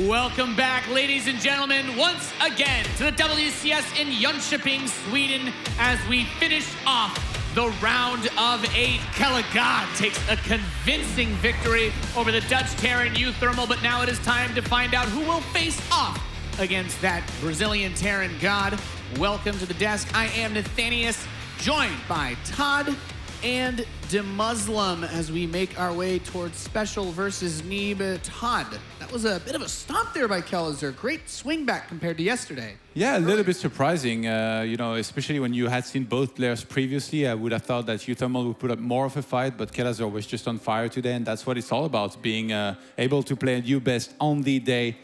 Welcome back, ladies and gentlemen, once again to the WCS in Jönköping, Sweden, as we finish off the round of 8. Kellegod takes a convincing victory over the Dutch Terran U-Thermal, but now it is time to find out who will face off against that Brazilian Terran God. Welcome to the desk. I am Nathanius, joined by Todd and DeMuslim as we make our way towards Special versus Neeb. Todd, that was a bit of a stomp there by Kellezer. Great swing back compared to yesterday. Yeah, a little bit surprising, you know, especially when you had seen both players previously. I would have thought that U-Thermal would put up more of a fight, but Kellezer was just on fire today, and that's what it's all about, being able to play at U-Best on the day.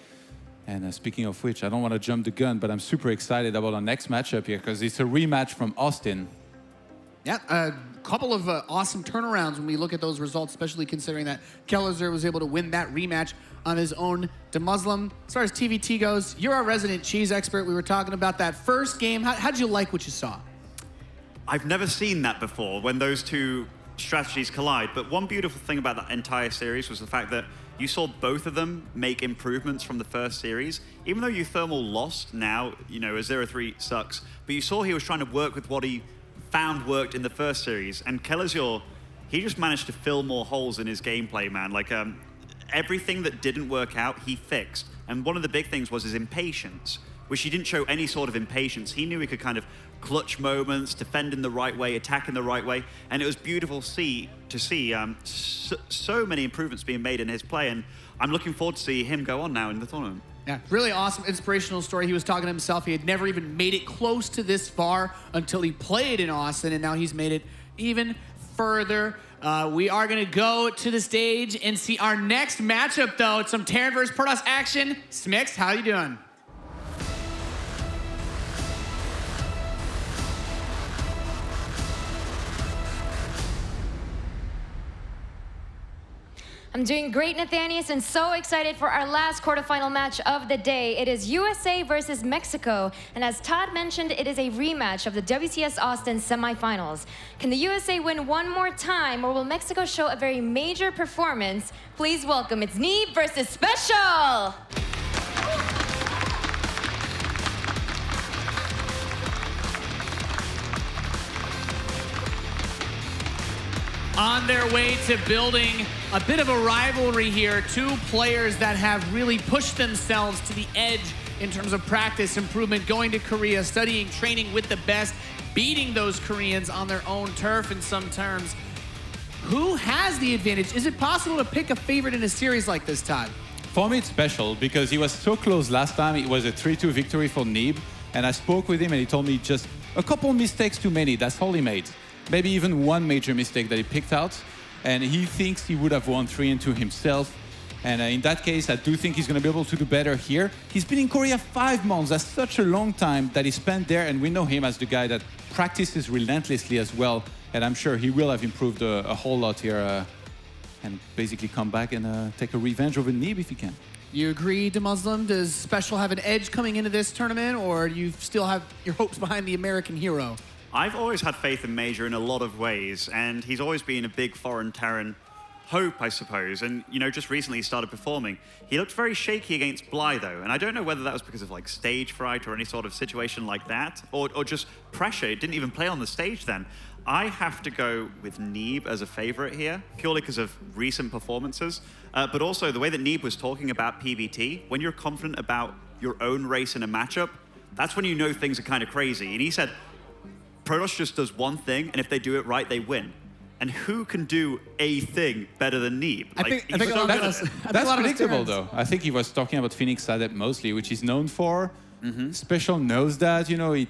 And speaking of which, I don't want to jump the gun, but I'm super excited about our next matchup here, because it's a rematch from Austin. Yeah, a couple of awesome turnarounds when we look at those results, especially considering that Kellezer was able to win that rematch on his own. DeMuslim, as far as TvT goes, you're our resident cheese expert. We were talking about that first game. How'd you like what you saw? I've never seen that before, when those two strategies collide. But one beautiful thing about that entire series was the fact that you saw both of them make improvements from the first series. Even though U-Thermal lost now, you know, a 0-3 sucks, but you saw he was trying to work with what he found worked in the first series. And Kellezer, he just managed to fill more holes in his gameplay, man. Like, everything that didn't work out, he fixed. And one of the big things was his impatience, which he didn't show any sort of impatience. He knew he could kind of clutch moments, defend in the right way, attack in the right way. And it was beautiful to see so many improvements being made in his play. And I'm looking forward to see him go on now in the tournament. Yeah, really awesome, inspirational story. He was talking to himself. He had never even made it close to this far until he played in Austin, and now he's made it even further. We are going to go to the stage and see our next matchup, though. It's some Terran versus Protoss action. Smix, how you doing? I'm doing great, Nathanius, and so excited for our last quarterfinal match of the day. It is USA versus Mexico, and as Todd mentioned, it is a rematch of the WCS Austin semifinals. Can the USA win one more time, or will Mexico show a very major performance? Please welcome, it's Neeb versus Special! On their way to building a bit of a rivalry here. Two players that have really pushed themselves to the edge in terms of practice improvement, going to Korea, studying, training with the best, beating those Koreans on their own turf in some terms. Who has the advantage? Is it possible to pick a favorite in a series like this, Todd? For me, it's Special, because he was so close last time. It was a 3-2 victory for Neeb, and I spoke with him, and he told me just a couple mistakes too many. That's all he made. Maybe even one major mistake that he picked out, and he thinks he would have won 3-2 himself. And in that case, I do think he's going to be able to do better here. He's been in Korea 5 months. That's such a long time that he spent there, and we know him as the guy that practices relentlessly as well. And I'm sure he will have improved a whole lot here and basically come back and take a revenge over Neeb if he can. You agree, DeMuslim? Does Special have an edge coming into this tournament, or do you still have your hopes behind the American hero? I've always had faith in Major in a lot of ways, and he's always been a big foreign Terran hope, I suppose. And, you know, just recently he started performing. He looked very shaky against Bly, though, and I don't know whether that was because of, like, stage fright or any sort of situation like that, or just pressure. It didn't even play on the stage then. I have to go with Neeb as a favorite here, purely because of recent performances, but also the way that Neeb was talking about PvT. When you're confident about your own race in a matchup, that's when you know things are kind of crazy. And he said, Protoss just does one thing, and if they do it right, they win. And who can do a thing better than Neeb? I think that's predictable, though. I think he was talking about Phoenix Adept mostly, which he's known for. Special knows that, you know, he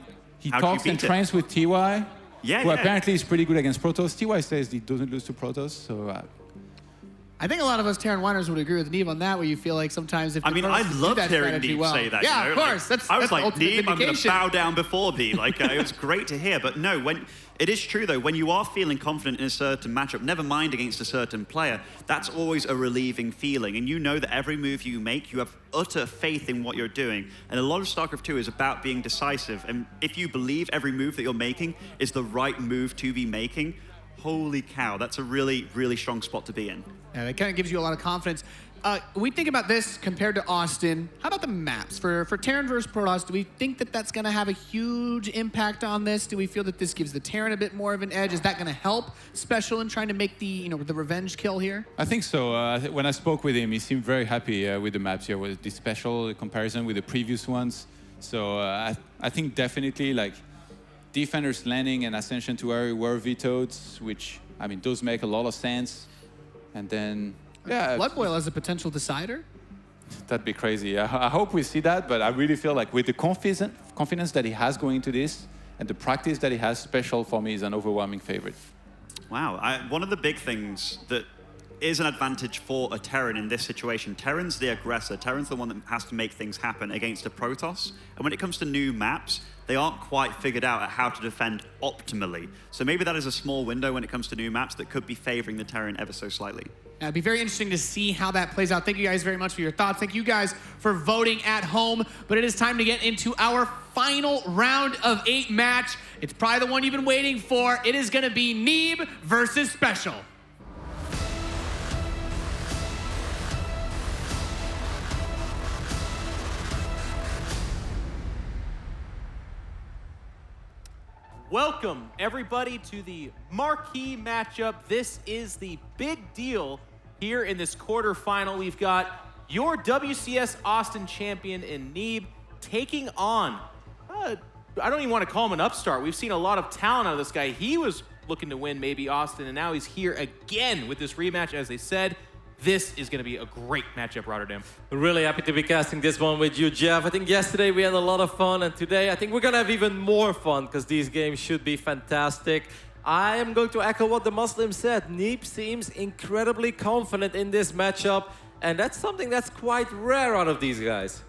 talks and trains with TY, who apparently is pretty good against Protoss. TY says he doesn't lose to Protoss, so... I think a lot of us Terran Winers would agree with Neeb on that, where you feel like sometimes if I mean, I love hearing Neeb say that. Yeah, you know? of course. Like, I was like, Neeb, I'm going to bow down before thee. Like, it was great to hear. But no, it is true, though, when you are feeling confident in a certain matchup, never mind against a certain player, that's always a relieving feeling. And you know that every move you make, you have utter faith in what you're doing. And a lot of StarCraft 2 is about being decisive. And if you believe every move that you're making is the right move to be making, holy cow, that's a really, really strong spot to be in. Yeah, that kind of gives you a lot of confidence. we think about this compared to Austin. How about the maps? For Terran versus Protoss, do we think that that's going to have a huge impact on this? Do we feel that this gives the Terran a bit more of an edge? Is that going to help Special in trying to make the the revenge kill here? I think so. When I spoke with him, he seemed very happy with the maps here, with the special comparison with the previous ones. So I think definitely like Defender's Landing and Ascension to Aerie were vetoed, which, I mean, those make a lot of sense. And then, yeah. Blood Boil as a potential decider? That'd be crazy. I hope we see that, but I really feel like with the confidence that he has going into this and the practice that he has, Special for me is an overwhelming favorite. Wow. One of the big things that is an advantage for a Terran in this situation. Terran's the aggressor. Terran's the one that has to make things happen against a Protoss. And when it comes to new maps, they aren't quite figured out at how to defend optimally. So maybe that is a small window when it comes to new maps that could be favoring the Terran ever so slightly. Yeah, it'd be very interesting to see how that plays out. Thank you guys very much for your thoughts. Thank you guys for voting at home. But it is time to get into our final round of 8 match. It's probably the one you've been waiting for. It is going to be Neeb versus Special. Welcome, everybody, to the marquee matchup. This is the big deal here in this quarterfinal. We've got your WCS Austin champion in Neeb taking on, I don't even want to call him an upstart. We've seen a lot of talent out of this guy. He was looking to win maybe Austin, and now he's here again with this rematch, as they said. This is going to be a great matchup, Rotterdam. Really happy to be casting this one with you, Jeff. I think yesterday we had a lot of fun, and today I think we're going to have even more fun because these games should be fantastic. I am going to echo what the Muslim said. Neeb seems incredibly confident in this matchup, and that's something that's quite rare out of these guys.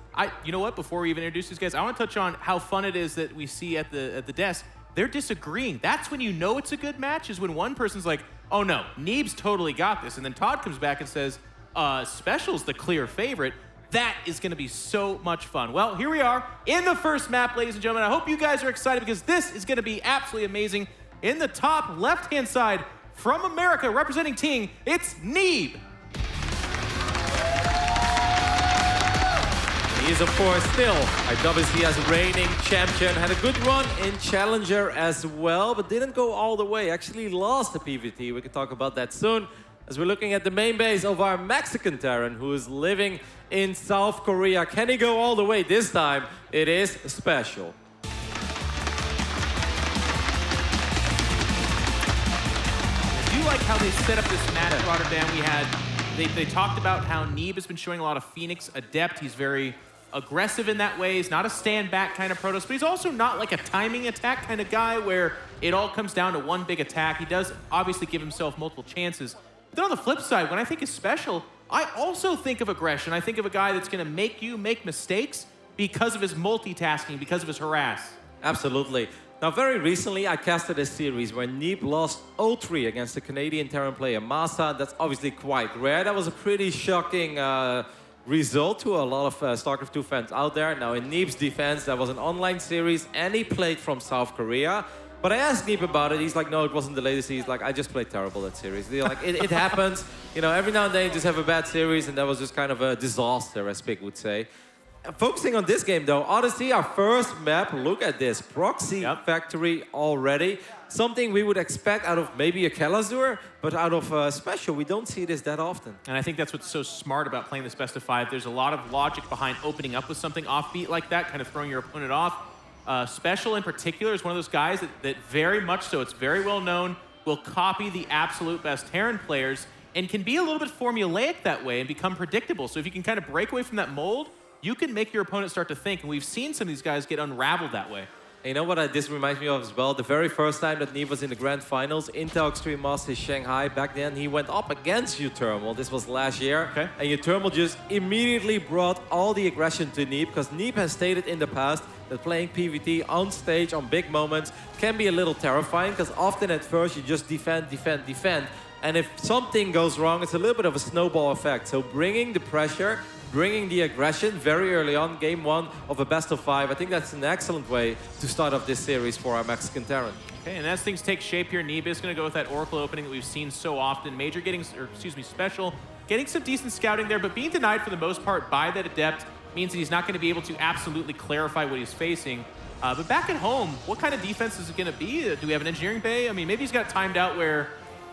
You know what? Before we even introduce these guys, I want to touch on how fun it is that we see at the desk. They're disagreeing. That's when you know it's a good match, is when one person's like, oh no, Neeb's totally got this. And then Todd comes back and says, Special's the clear favorite. That is going to be so much fun. Well, here we are in the first map, ladies and gentlemen. I hope you guys are excited because this is going to be absolutely amazing. In the top left-hand side, from America, representing Ting, it's Neeb. He is, of course, still our WCS reigning champion. Had a good run in Challenger as well, but didn't go all the way. Actually lost the PvT. We can talk about that soon. As we're looking at the main base of our Mexican Terran, who is living in South Korea. Can he go all the way this time? It is Special. I do like how they set up this match at Rotterdam. They talked about how Neeb has been showing a lot of Phoenix Adept. He's very aggressive in that way. He's not a stand-back kind of Protoss, but he's also not like a timing attack kind of guy where it all comes down to one big attack. He does obviously give himself multiple chances. But then on the flip side, when I think of Special, I also think of aggression. I think of a guy that's going to make you make mistakes because of his multitasking, because of his harass. Absolutely. Now, very recently, I casted a series where Neeb lost 0-3 against the Canadian Terran player Masa. That's obviously quite rare. That was a pretty shocking result to a lot of StarCraft 2 fans out there. Now, in Neeb's defense, that was an online series, and he played from South Korea. But I asked Neeb about it. He's like, no, it wasn't the latest. He's like, I just played terrible that series. They're like, it happens. You know, every now and then you just have a bad series, and that was just kind of a disaster, as Pig would say. Focusing on this game, though, Odyssey, our first map, look at this. Proxy Factory already. Something we would expect out of maybe a Kalazur, but out of Special, we don't see this that often. And I think that's what's so smart about playing this best of 5. There's a lot of logic behind opening up with something offbeat like that, kind of throwing your opponent off. Special in particular is one of those guys that very much so, it's very well known, will copy the absolute best Terran players and can be a little bit formulaic that way and become predictable. So if you can kind of break away from that mold, you can make your opponent start to think, and we've seen some of these guys get unraveled that way. And you know what this reminds me of as well? The very first time that Neeb was in the Grand Finals, Intel Extreme Masters Shanghai, back then he went up against Uthermal. This was last year. Okay. And Uthermal just immediately brought all the aggression to Neeb, because Neeb has stated in the past that playing PvT on stage on big moments can be a little terrifying, because often at first you just defend. And if something goes wrong, it's a little bit of a snowball effect. So bringing the pressure, bringing the aggression very early on, game 1 of a best of 5, I think that's an excellent way to start off this series for our Mexican Terran. Okay, and as things take shape here, Neeb is going to go with that Oracle opening that we've seen so often. Special getting some decent scouting there, but being denied for the most part by that Adept means that he's not going to be able to absolutely clarify what he's facing. But back at home, what kind of defense is it going to be? Do we have an engineering bay? I mean, maybe he's got it timed out where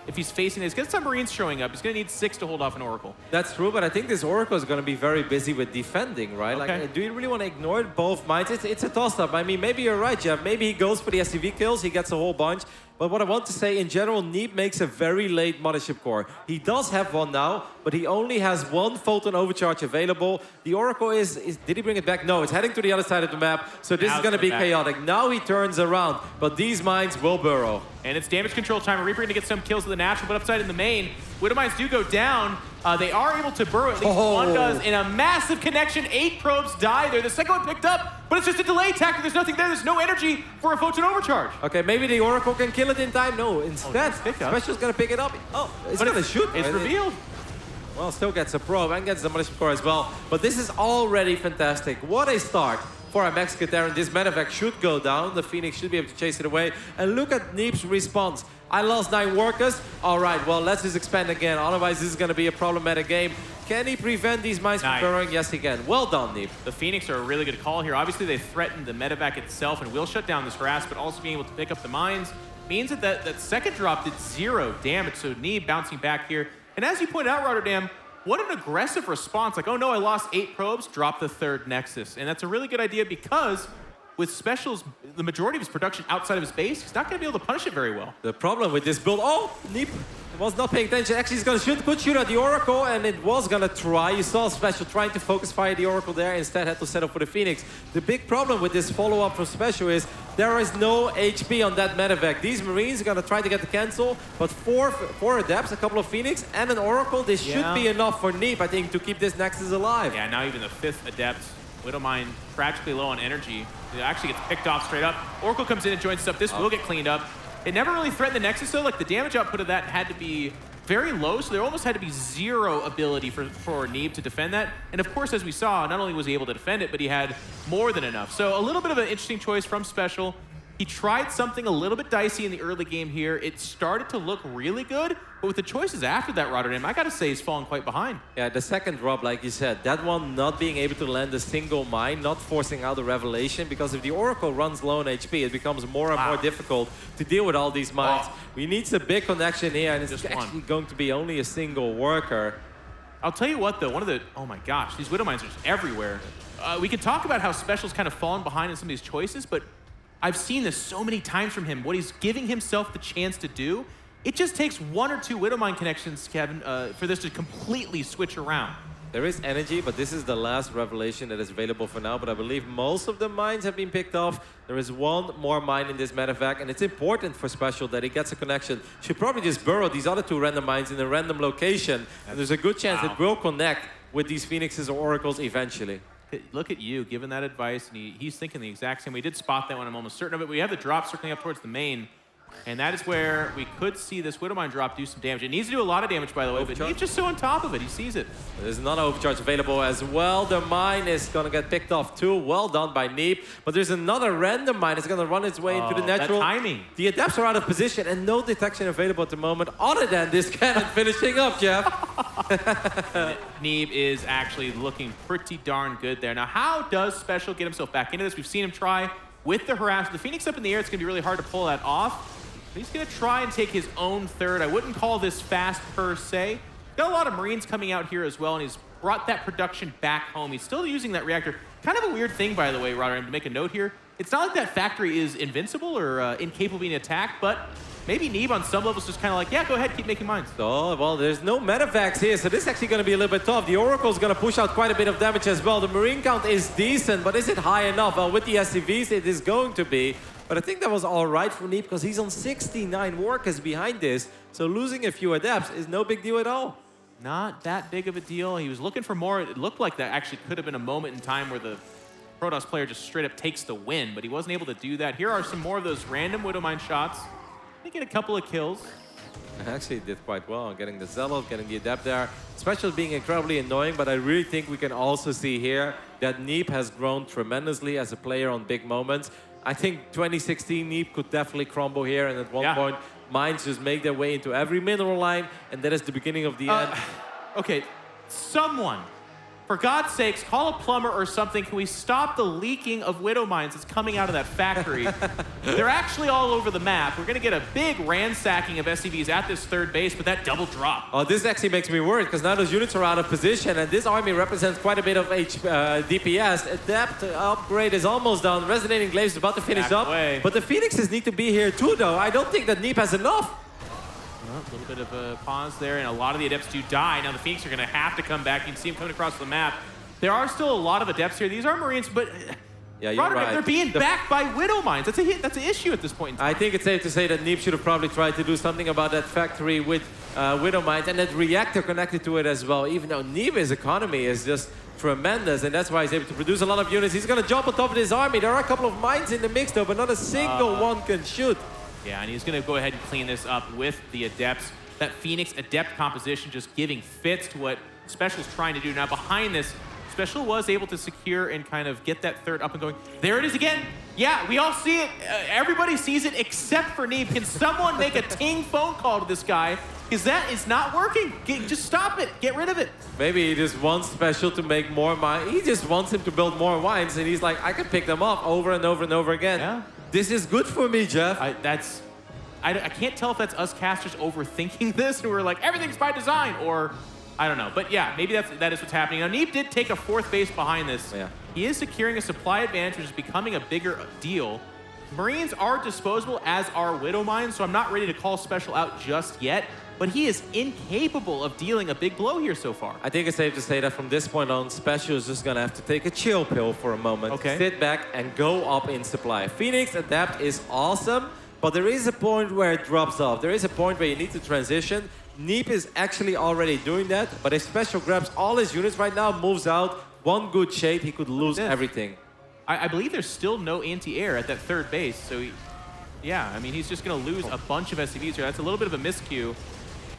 if he's facing this, get some Marines showing up, he's going to need 6 to hold off an Oracle. That's true, but I think this Oracle is going to be very busy with defending, right? Okay. Like, do you really want to ignore both mines? It's a toss-up. I mean, maybe you're right, Jeff. Maybe he goes for the SCV kills, he gets a whole bunch. But what I want to say, in general, Neeb makes a very late Mothership Core. He does have one now, but he only has 1 Photon Overcharge available. The Oracle is did he bring it back? No, it's heading to the other side of the map, so this is going to be chaotic. Now he turns around, but these mines will burrow. And it's damage control time. Reaper going to get some kills with the natural, but upside in the main, Widow Mines do go down. They are able to burrow, at least one does, in a massive connection. 8 probes die there. The second one picked up, but it's just a delay tactic. There's nothing there. There's no energy for a Photon Overcharge. Okay, maybe the Oracle can kill it in time. No, instead, Special's going to pick it up. Oh, it's going to shoot. It's revealed. Well, still gets a probe and gets the Mothership Core as well. But this is already fantastic. What a start for a Mexican Terran. This medevac should go down. The Phoenix should be able to chase it away. And look at Neeb's response. I lost 9 workers. All right, well, let's just expand again. Otherwise, this is going to be a problematic game. Can he prevent these mines from burrowing? Yes, he can. Well done, Neeb. The Phoenix are a really good call here. Obviously, they threatened the medevac itself and will shut down this harass, but also being able to pick up the mines means that second drop did 0 damage. So Neeb bouncing back here. And as you pointed out, Rotterdam, what an aggressive response. Like, oh no, I lost 8 probes, drop the 3rd Nexus. And that's a really good idea because with Special's, the majority of his production outside of his base, he's not going to be able to punish it very well. The problem with this build, Neeb was not paying attention. Actually, he's going to shoot at the Oracle, and it was going to try. You saw Special trying to focus fire the Oracle there, instead had to settle for the Phoenix. The big problem with this follow-up from Special is there is no HP on that medevac. These Marines are going to try to get the cancel, but 4 Adepts, a couple of Phoenix, and an Oracle, this should be enough for Neeb, I think, to keep this Nexus alive. Yeah, now even the 5th Adept, Widowmine, tragically low on energy. It actually gets picked off straight up. Oracle comes in and joins us up. This will get cleaned up. It never really threatened the Nexus, though. Like, the damage output of that had to be very low, so there almost had to be 0 ability for Neeb to defend that. And of course, as we saw, not only was he able to defend it, but he had more than enough. So a little bit of an interesting choice from Special. He tried something a little bit dicey in the early game here. It started to look really good, but with the choices after that, Rotterdam, I gotta say he's fallen quite behind. Yeah, the second drop, like you said, that one not being able to land a single mine, not forcing out a revelation, because if the Oracle runs low on HP, it becomes more and more difficult to deal with all these mines. We need a big connection here, and it's actually going to be only a single worker. I'll tell you what, though, oh my gosh, these Widow Mines are just everywhere. We could talk about how Special's kind of fallen behind in some of these choices, but I've seen this so many times from him. What he's giving himself the chance to do, it just takes 1 or 2 Widowmine connections, Kevin, for this to completely switch around. There is energy, but this is the last revelation that is available for now. But I believe most of the mines have been picked off. There is 1 more mine in this medevac, and it's important for Special that he gets a connection. Should probably just burrow these other 2 random mines in a random location, and there's a good chance it will connect with these Phoenixes or Oracles eventually. Look at you giving that advice, and he's thinking the exact same. We did spot that one, I'm almost certain of it. We have the drop circling up towards the main, and that is where we could see this Widowmine drop do some damage. It needs to do a lot of damage, by the way, but he's just so on top of it. He sees it. There's another overcharge available as well. The mine is going to get picked off too. Well done by Neeb. But there's another random mine. It's going to run its way into the natural. That timing. The Adepts are out of position and no detection available at the moment other than this cannon finishing up, Jeff. Neeb is actually looking pretty darn good there. Now, how does Special get himself back into this? We've seen him try with the harass. The Phoenix up in the air, it's going to be really hard to pull that off. But he's going to try and take his own 3rd. I wouldn't call this fast per se. Got a lot of Marines coming out here as well, and he's brought that production back home. He's still using that reactor. Kind of a weird thing, by the way, Rotterdam, to make a note here. It's not like that factory is invincible or incapable of being attacked, but maybe Neeb on some levels just kind of like, yeah, go ahead, keep making mines. Oh, well, there's no medevacs here, so this is actually going to be a little bit tough. The Oracle's going to push out quite a bit of damage as well. The Marine count is decent, but is it high enough? Well, with the SCVs, it is going to be. But I think that was all right for Neeb because he's on 69 workers behind this. So losing a few Adepts is no big deal at all. Not that big of a deal. He was looking for more. It looked like that actually could have been a moment in time where the Protoss player just straight up takes the win, but he wasn't able to do that. Here are some more of those random Widowmine shots. They get a couple of kills. Actually did quite well on getting the Zealot, getting the Adept there. Special being incredibly annoying, but I really think we can also see here that Neeb has grown tremendously as a player on big moments. I think 2016 Neeb could definitely crumble here, and at one point, mines just make their way into every mineral line, and that is the beginning of the end. Okay, someone, for God's sakes, call a plumber or something. Can we stop the leaking of Widow Mines that's coming out of that factory? They're actually all over the map. We're going to get a big ransacking of SCVs at this third base, but that double drop. Oh, this actually makes me worried because now those units are out of position, and this army represents quite a bit of DPS. Adept upgrade is almost done. Resonating Glaive is about to finish up. But the Phoenixes need to be here too, though. I don't think that Neeb has enough. Well, a little bit of a pause there, and a lot of the Adepts do die. Now the Phoenix are going to have to come back. You can see them coming across the map. There are still a lot of Adepts here. These are Marines, but yeah, you're right. They're being backed by Widow Mines. That's an issue at this point in time. I think it's safe to say that Neeb should have probably tried to do something about that factory with Widow Mines and that reactor connected to it as well, even though Neeb's economy is just tremendous, and that's why he's able to produce a lot of units. He's going to jump on top of this army. There are a couple of mines in the mix, though, but not a single one can shoot. Yeah, and he's going to go ahead and clean this up with the Adepts. That Phoenix Adept composition just giving fits to what Special's trying to do. Now behind this, Special was able to secure and kind of get that third up and going. There it is again. Yeah, we all see it. Everybody sees it except for Neeb. Can someone make a ting phone call to this guy? Because that is not working. Just stop it. Get rid of it. Maybe he just wants Special to make more mines. He just wants him to build more mines, and he's like, I can pick them up over and over and over again. Yeah. This is good for me, Jeff. I can't tell if that's us casters overthinking this, and we're like, everything's by design, or I don't know. But yeah, maybe that is what's happening. Now, Neeb did take a fourth base behind this. Yeah. He is securing a supply advantage, which is becoming a bigger deal. Marines are disposable, as are Widow Mines, so I'm not ready to call Special out just yet, but he is incapable of dealing a big blow here so far. I think it's safe to say that from this point on, Special is just going to have to take a chill pill for a moment. Okay. Sit back and go up in supply. Phoenix Adapt is awesome, but there is a point where it drops off. There is a point where you need to transition. Neeb is actually already doing that, but if Special grabs all his units right now, moves out, one good shade, he could lose everything. I believe there's still no anti-air at that third base, so yeah, I mean, he's just going to lose a bunch of SCVs here. That's a little bit of a miscue.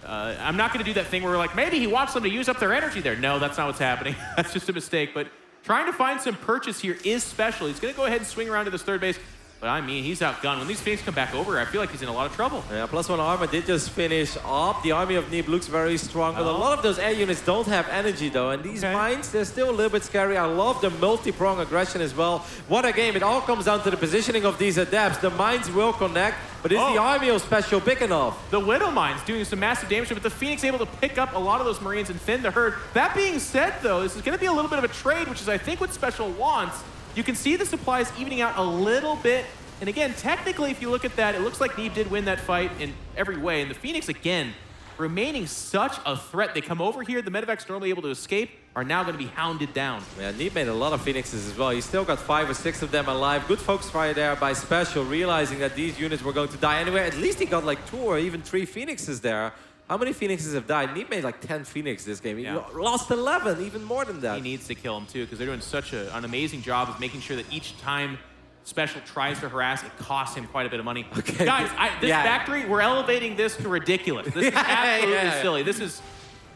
I'm not going to do that thing where we're like, maybe he wants them to use up their energy there. No, that's not what's happening. That's just a mistake, but trying to find some purchase here is Special. He's going to go ahead and swing around to this third base. But I mean, he's outgunned. When these Phoenix come back over, I feel like he's in a lot of trouble. Yeah, +1 armor did just finish up. The army of Neeb looks very strong, but a lot of those air units don't have energy, though. And these mines, they're still a little bit scary. I love the multi-prong aggression as well. What a game. It all comes down to the positioning of these Adepts. The mines will connect, but is the army of Special big enough? The Widow Mines doing some massive damage, but the Phoenix able to pick up a lot of those Marines and thin the herd. That being said, though, this is going to be a little bit of a trade, which is, I think, what Special wants. You can see the supplies evening out a little bit. And again, technically, if you look at that, it looks like Neeb did win that fight in every way. And the Phoenix, again, remaining such a threat. They come over here, the medevacs normally able to escape, are now going to be hounded down. Yeah, Neeb made a lot of Phoenixes as well. He still got 5 or 6 of them alive. Good focus fire there by Special, realizing that these units were going to die anyway. At least he got like 2 or even 3 Phoenixes there. How many Phoenixes have died? Neeb made like 10 Phoenix this game. He lost 11, even more than that. He needs to kill them too, because they're doing such an amazing job of making sure that each time Special tries to harass, it costs him quite a bit of money. Okay. Guys, this factory, we're elevating this to ridiculous. This is absolutely silly.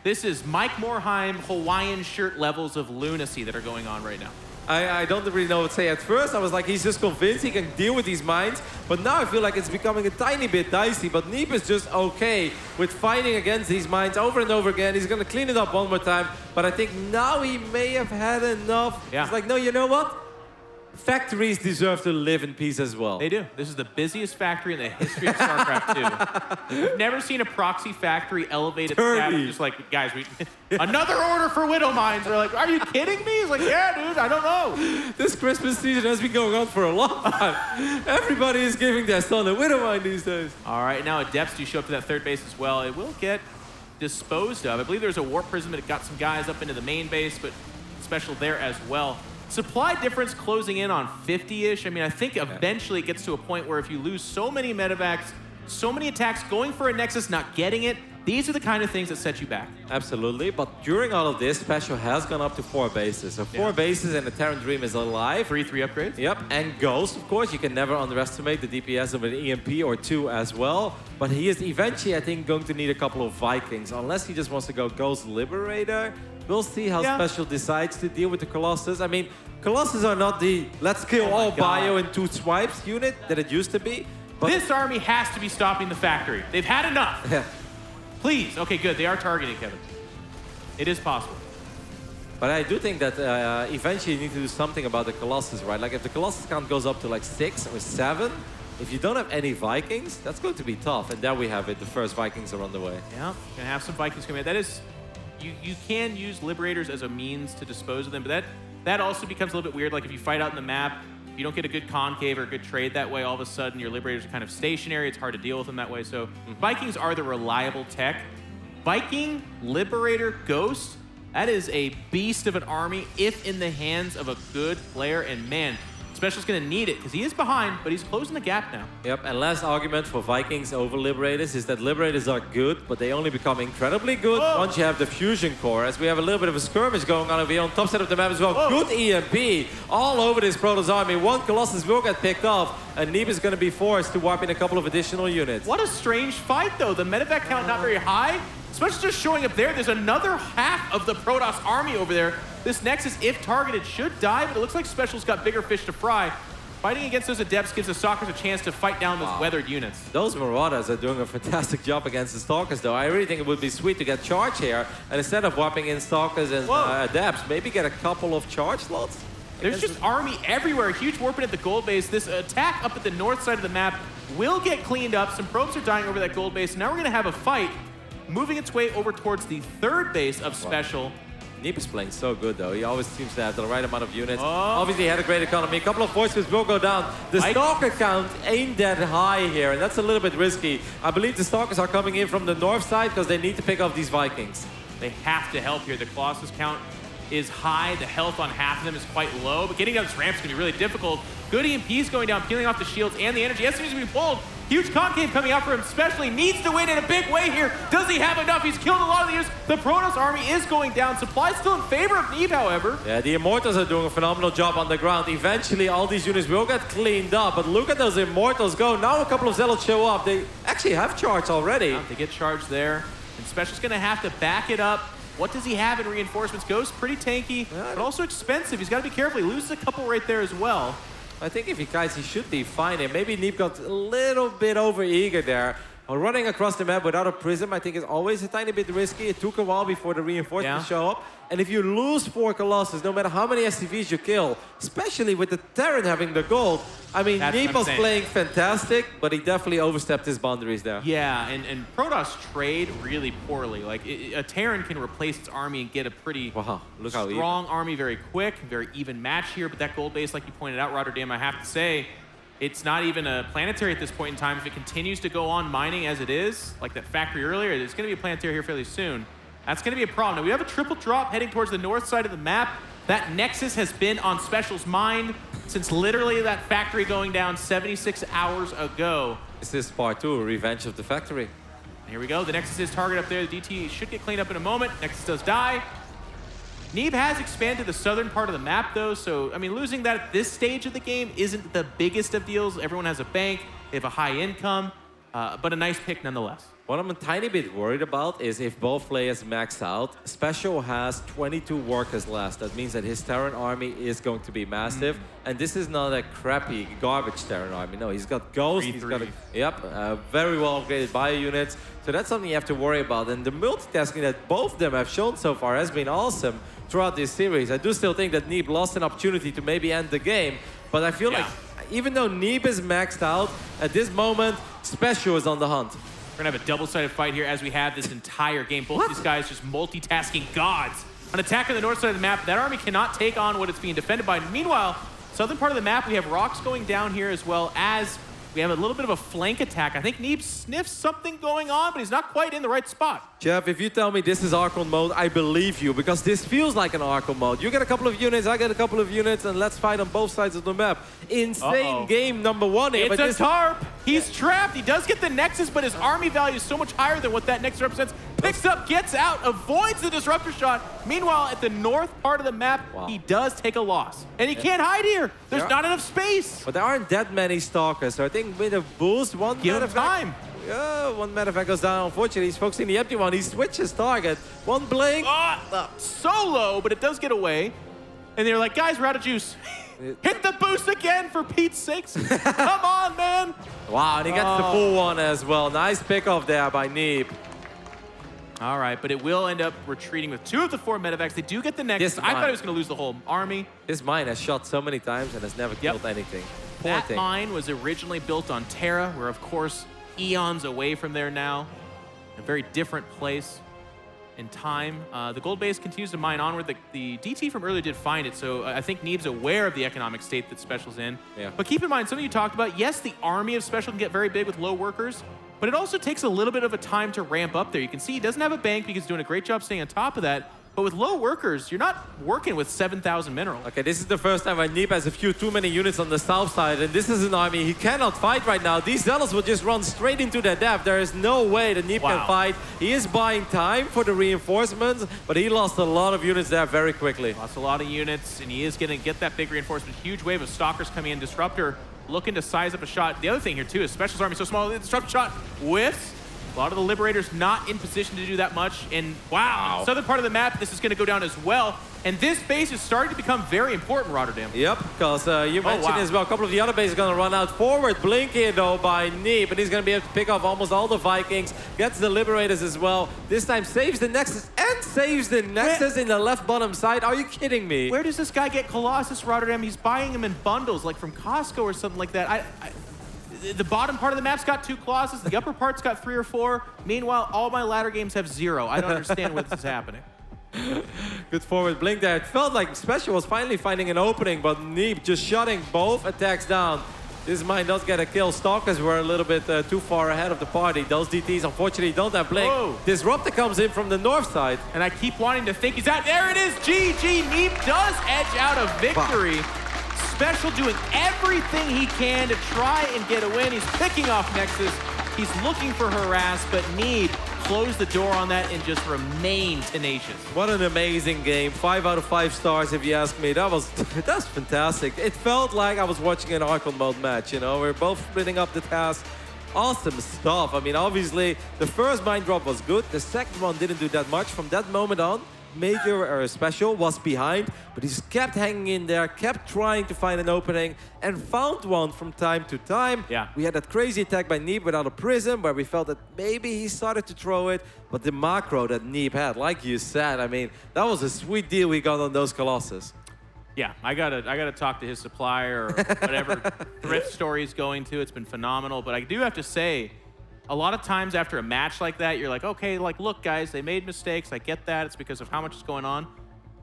This is Mike Morheim Hawaiian shirt levels of lunacy that are going on right now. I don't really know what to say. At first, I was like, he's just convinced he can deal with these mines. But now I feel like it's becoming a tiny bit dicey. But Neeb is just okay with fighting against these mines over and over again. He's going to clean it up one more time. But I think now he may have had enough. Yeah. He's like, no, you know what? Factories deserve to live in peace as well. They do. This is the busiest factory in the history of StarCraft 2. We've never seen a proxy factory elevate its status. Just like, guys, another order for Widow Mines. We're like, are you kidding me? He's like, yeah, dude, I don't know. This Christmas season has been going on for a long time. Everybody is giving their son a Widow Mine these days. All right, now Adepts do show up to that third base as well. It will get disposed of. I believe there's a Warp Prism that got some guys up into the main base, but Special there as well. Supply difference closing in on 50-ish. I mean, I think eventually it gets to a point where if you lose so many medevacs, so many attacks, going for a Nexus, not getting it, these are the kind of things that set you back. Absolutely, but during all of this, Special has gone up to 4 bases. So 4 bases and the Terran Dream is alive. 3 upgrades. Yep, and Ghost, of course. You can never underestimate the DPS of an EMP or 2 as well. But he is eventually, I think, going to need a couple of Vikings. Unless he just wants to go Ghost Liberator. We'll see how Special decides to deal with the Colossus. I mean, Colossus are not the let's kill all bio in 2 swipes unit that it used to be. But this army has to be stopping the factory. They've had enough. Please. Okay, good. They are targeting Kevin. It is possible. But I do think that eventually you need to do something about the Colossus, right? Like if the Colossus count goes up to like 6 or 7, if you don't have any Vikings, that's going to be tough. And there we have it. The first Vikings are on the way. Yeah, gonna have some Vikings coming in. That is, you can use Liberators as a means to dispose of them, but that also becomes a little bit weird. Like if you fight out in the map, you don't get a good concave or a good trade that way, all of a sudden your Liberators are kind of stationary. It's hard to deal with them that way. So Vikings are the reliable tech. Viking, Liberator, Ghost, that is a beast of an army if in the hands of a good player. And man, Special's gonna need it because he is behind, but he's closing the gap now. Yep, and last argument for Vikings over Liberators is that Liberators are good, but they only become incredibly good once you have the Fusion Core, as we have a little bit of a skirmish going on over here on top side of the map as well. Good EMP all over this Protoss army. One Colossus will get picked off, and Neeb is gonna be forced to wipe in a couple of additional units. What a strange fight though. The medevac count not very high. Special's just showing up there. There's another half of the Protoss army over there. This Nexus, if targeted, should die, but it looks like Special's got bigger fish to fry. Fighting against those Adepts gives the Stalkers a chance to fight down those weathered units. Those Marauders are doing a fantastic job against the Stalkers, though. I really think it would be sweet to get charge here, and instead of wiping in Stalkers and Adepts, maybe get a couple of charge slots. There's just army everywhere. Huge warping at the gold base. This attack up at the north side of the map will get cleaned up. Some probes are dying over that gold base. Now we're going to have a fight moving its way over towards the third base of Special. Neeb is playing so good, though. He always seems to have the right amount of units. Obviously, he had a great economy. A couple of voices will go down. The Stalker count ain't that high here, and that's a little bit risky. I believe the Stalkers are coming in from the north side because they need to pick off these Vikings. They have to help here. The Colossus count is high. The health on half of them is quite low, but getting down this ramp is going to be really difficult. Good EMPs going down, peeling off the shields and the energy. SCVs going to be pulled. Huge concave coming out for him, especially needs to win in a big way here. Does he have enough? He's killed a lot of the units. The Protoss army is going down. Supply's still in favor of Neeb, however. Yeah, the Immortals are doing a phenomenal job on the ground. Eventually, all these units will get cleaned up, but look at those Immortals go. Now a couple of Zealots show up. They actually have charge already. Yeah, they get charged there, and Special's gonna have to back it up. What does he have in reinforcements? Ghost, pretty tanky, but also expensive. He's got to be careful. He loses a couple right there as well. I think if he kites, he should be fine. And maybe Neeb got a little bit over-eager there. Running across the map without a prism, I think, is always a tiny bit risky. It took a while before the reinforcements show up. And if you lose 4 Colossus, no matter how many SCVs you kill, especially with the Terran having the gold, I mean, Neeb was playing fantastic, but he definitely overstepped his boundaries there. Yeah, and Protoss trade really poorly. Like, a Terran can replace its army and get a pretty strong army very quick, very even match here. But that gold base, like you pointed out, Rotterdam, I have to say, it's not even a planetary at this point in time. If it continues to go on mining as it is, like that factory earlier, it's going to be a planetary here fairly soon. That's going to be a problem. Now, we have a triple drop heading towards the north side of the map. That Nexus has been on Special's mind since literally that factory going down 76 hours ago. This is part 2, Revenge of the Factory. Here we go. The Nexus is target up there. The DT should get cleaned up in a moment. Nexus does die. Neeb has expanded the southern part of the map, though, so, I mean, losing that at this stage of the game isn't the biggest of deals. Everyone has a bank. They have a high income, but a nice pick nonetheless. What I'm a tiny bit worried about is if both players max out. Special has 22 workers left. That means that his Terran army is going to be massive. And this is not a crappy garbage Terran army. No, he's got Ghost. He's got very well upgraded bio units. So that's something you have to worry about. And the multitasking that both of them have shown so far has been awesome throughout this series. I do still think that Neeb lost an opportunity to maybe end the game. But I feel like even though Neeb is maxed out, at this moment, Special is on the hunt. We're gonna have a double-sided fight here as we have this entire game. Both of these guys just multitasking gods. An attack on the north side of the map. That army cannot take on what it's being defended by. Meanwhile, southern part of the map, we have rocks going down here as well as we have a little bit of a flank attack. I think Neeb sniffs something going on, but he's not quite in the right spot. Jeff, if you tell me this is Archon mode, I believe you, because this feels like an Archon mode. You get a couple of units, I get a couple of units, and let's fight on both sides of the map. Insane game number 1 here. It's a tarp. He's trapped. He does get the Nexus, but his army value is so much higher than what that Nexus represents. Picks up, gets out, avoids the disruptor shot. Meanwhile, at the north part of the map, he does take a loss. And he can't hide here. There's not enough space. But there aren't that many Stalkers, so I think with a boost, one medevac goes down. Unfortunately, he's focusing the empty one. He switches target. One blink. So low, but it does get away. And they're like, guys, we're out of juice. Hit the boost again, for Pete's sakes. Come on, man. Wow, and he gets the full one as well. Nice pickoff there by Neeb. All right, but it will end up retreating with 2 of the 4 medevacs. They do get the Nexus. I thought he was going to lose the whole army. His mine has shot so many times and has never killed anything. Poor That thing. mine was originally built on Terra. We're, of course, eons away from there now. A very different place in time. The gold base continues to mine onward. The DT from earlier did find it, so I think Neeb's aware of the economic state that Special's in. Yeah. But keep in mind, something you talked about, yes, the army of Special can get very big with low workers, but it also takes a little bit of a time to ramp up there. You can see he doesn't have a bank because he's doing a great job staying on top of that. But with low workers, you're not working with 7,000 minerals. Okay, this is the first time where Neeb has a few too many units on the south side, and this is an army he cannot fight right now. These zealots will just run straight into their death. There is no way that Neeb can fight. He is buying time for the reinforcements, but he lost a lot of units there very quickly. Lost a lot of units, and he is going to get that big reinforcement. Huge wave of stalkers coming in. Disruptor looking to size up a shot. The other thing here, too, is Special's army so small. The Disruptor shot whiffs. A lot of the Liberators not in position to do that much. And wow, southern part of the map, this is going to go down as well. And this base is starting to become very important, Rotterdam. Yep, because you mentioned as well, a couple of the other bases are going to run out forward. Blink here, though, by Neeb, and he's going to be able to pick off almost all the Vikings. Gets the Liberators as well. This time saves the Nexus and saves the Nexus in the left bottom side. Are you kidding me? Where does this guy get Colossus, Rotterdam? He's buying them in bundles, like from Costco or something like that. The bottom part of the map's got 2 Colossus. The upper part's got 3 or 4. Meanwhile, all my ladder games have 0. I don't understand what this is happening. Good forward blink there. It felt like Special was finally finding an opening, but Neeb just shutting both attacks down. This mine does get a kill. Stalkers were a little bit too far ahead of the party. Those DTs, unfortunately, don't have blink. Whoa. Disruptor comes in from the north side. And I keep wanting to think he's out. There it is. GG. Neeb does edge out a victory. Wow. Special doing everything he can to try and get a win. He's picking off Nexus. He's looking for harass, but Neeb closed the door on that and just remained tenacious. What an amazing game. 5 out of 5 stars, if you ask me. That's fantastic. It felt like I was watching an Archon mode match, you know. We're both splitting up the task. Awesome stuff. I mean, obviously, the first mine drop was good. The second one didn't do that much. From that moment on, Major or Special was behind, but he just kept hanging in there, kept trying to find an opening, and found one from time to time. Yeah. We had that crazy attack by Neeb without a prism, where we felt that maybe he started to throw it, but the macro that Neeb had, like you said, I mean, that was a sweet deal we got on those Colossus. Yeah, I gotta talk to his supplier or whatever thrift store he's going to. It's been phenomenal, but I do have to say, a lot of times after a match like that, you're like, okay, like, look, guys, they made mistakes. I get that. It's because of how much is going on.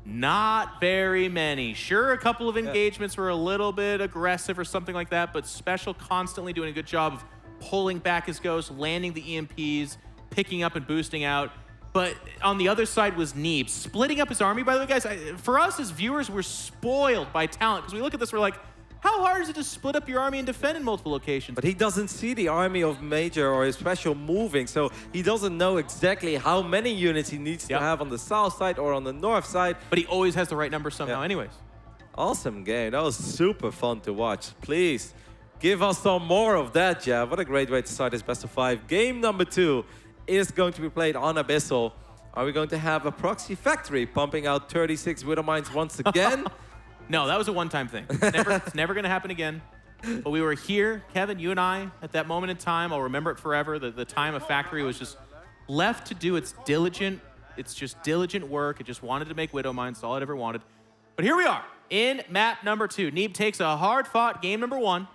Not very many. Sure, a couple of engagements were a little bit aggressive or something like that, but Special constantly doing a good job of pulling back his ghosts, landing the EMPs, picking up and boosting out. But on the other side was Neeb, splitting up his army. By the way, guys, for us as viewers, we're spoiled by talent because we look at this, we're like, how hard is it to split up your army and defend in multiple locations? But he doesn't see the army of Major or his Special moving, so he doesn't know exactly how many units he needs to have on the south side or on the north side. But he always has the right number somehow anyways. Awesome game. That was super fun to watch. Please, give us some more of that, Jeff. What a great way to start this best of 5. Game number 2 is going to be played on Abyssal. Are we going to have a proxy factory pumping out 36 Widow Mines once again? No, that was a one-time thing. It's never going to happen again. But we were here, Kevin, you and I, at that moment in time. I'll remember it forever. The time a factory was just left to do its just diligent work. It just wanted to make Widow Mines. That's all it ever wanted. But here we are in map number 2. Neeb takes a hard-fought game number 1.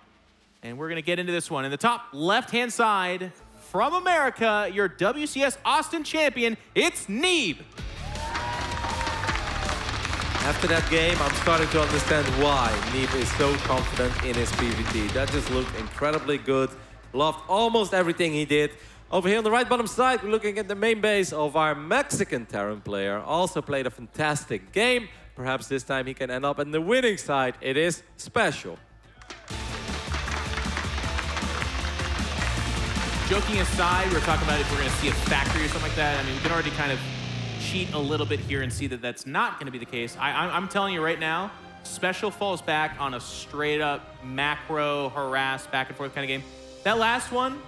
And we're going to get into this one. In the top left-hand side, from America, your WCS Austin champion, it's Neeb. After that game, I'm starting to understand why Neeb is so confident in his PvT. That just looked incredibly good. Loved almost everything he did. Over here on the right bottom side, we're looking at the main base of our Mexican Terran player. Also played a fantastic game. Perhaps this time he can end up on the winning side. It is Special. Joking aside, we were talking about if we're going to see a factory or something like that. I mean, we can already kind of cheat a little bit here and see that that's not going to be the case. I'm telling you right now, Special falls back on a straight up macro harass back and forth kind of game. That last one,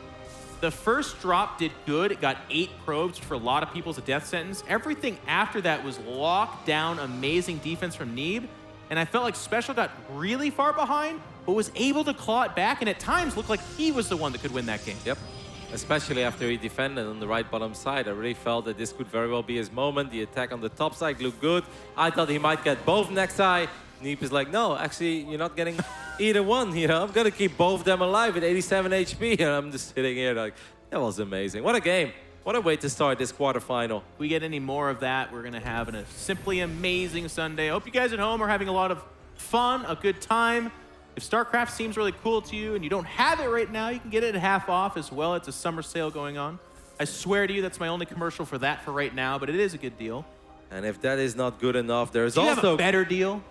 the first drop did good. It got 8 probes for a lot of people's a death sentence. Everything after that was locked down, amazing defense from Neeb. And I felt like Special got really far behind, but was able to claw it back and at times looked like he was the one that could win that game. Yep. especially after he defended on the right bottom side. I really felt that this could very well be his moment. The attack on the top side looked good. I thought he might get both next side. Neeb is like, no, actually, you're not getting either one. You know, I'm gonna keep both of them alive with 87 HP, and I'm just sitting here like, that was amazing. What a game. What a way to start this quarterfinal. If we get any more of that, we're going to have a simply amazing Sunday. I hope you guys at home are having a lot of fun, a good time. If StarCraft seems really cool to you and you don't have it right now, you can get it at half off as well. It's a summer sale going on. I swear to you, that's my only commercial for that for right now, but it is a good deal. And if that is not good enough, there's Do you also... have a better deal?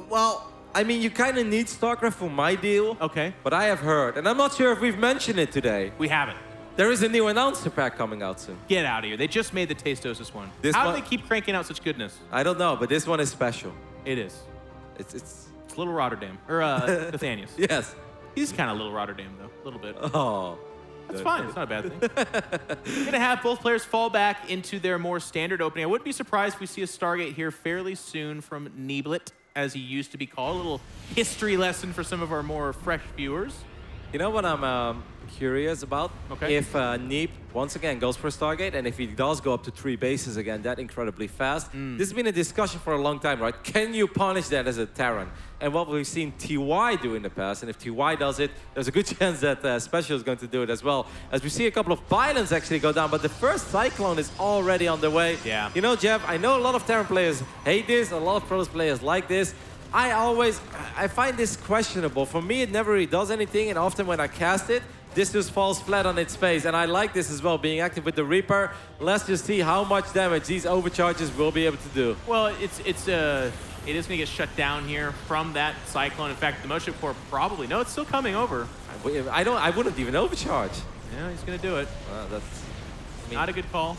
Well, I mean, you kind of need StarCraft for my deal. Okay. But I have heard, and I'm not sure if we've mentioned it today, We haven't. there is a new announcer pack coming out soon. Get out of here. They just made the Tastosis one. This How one- do they keep cranking out such goodness? I don't know, but this one is special. It is. It's It's Little Rotterdam. Or Nathanius. yes. He's kind of Little Rotterdam, though. A little bit. Oh. That's fine. It's not a bad thing. We're going to have both players fall back into their more standard opening. I wouldn't be surprised if we see a Stargate here fairly soon from Neeblet, as he used to be called. A little history lesson for some of our more fresh viewers. You know what I'm curious about? Okay. If Neeb once again goes for Stargate, and if he does go up to 3 bases again that incredibly fast, this has been a discussion for a long time, right? Can you punish that as a Terran? And what we've seen TY do in the past, and if TY does it, there's a good chance that Special is going to do it as well. As we see a couple of pylons actually go down, but the first Cyclone is already on the way. Yeah. You know, Jeff, I know a lot of Terran players hate this, a lot of Protoss players like this. I find this questionable. For me, it never really does anything, and often when I cast it, this just falls flat on its face. And I like this as well, being active with the Reaper. Let's just see how much damage these overcharges will be able to do. Well, it is going to get shut down here from that Cyclone. In fact, the Motion Core probably... No, it's still coming over. I wouldn't even overcharge. Yeah, he's going to do it. That's Not a good call.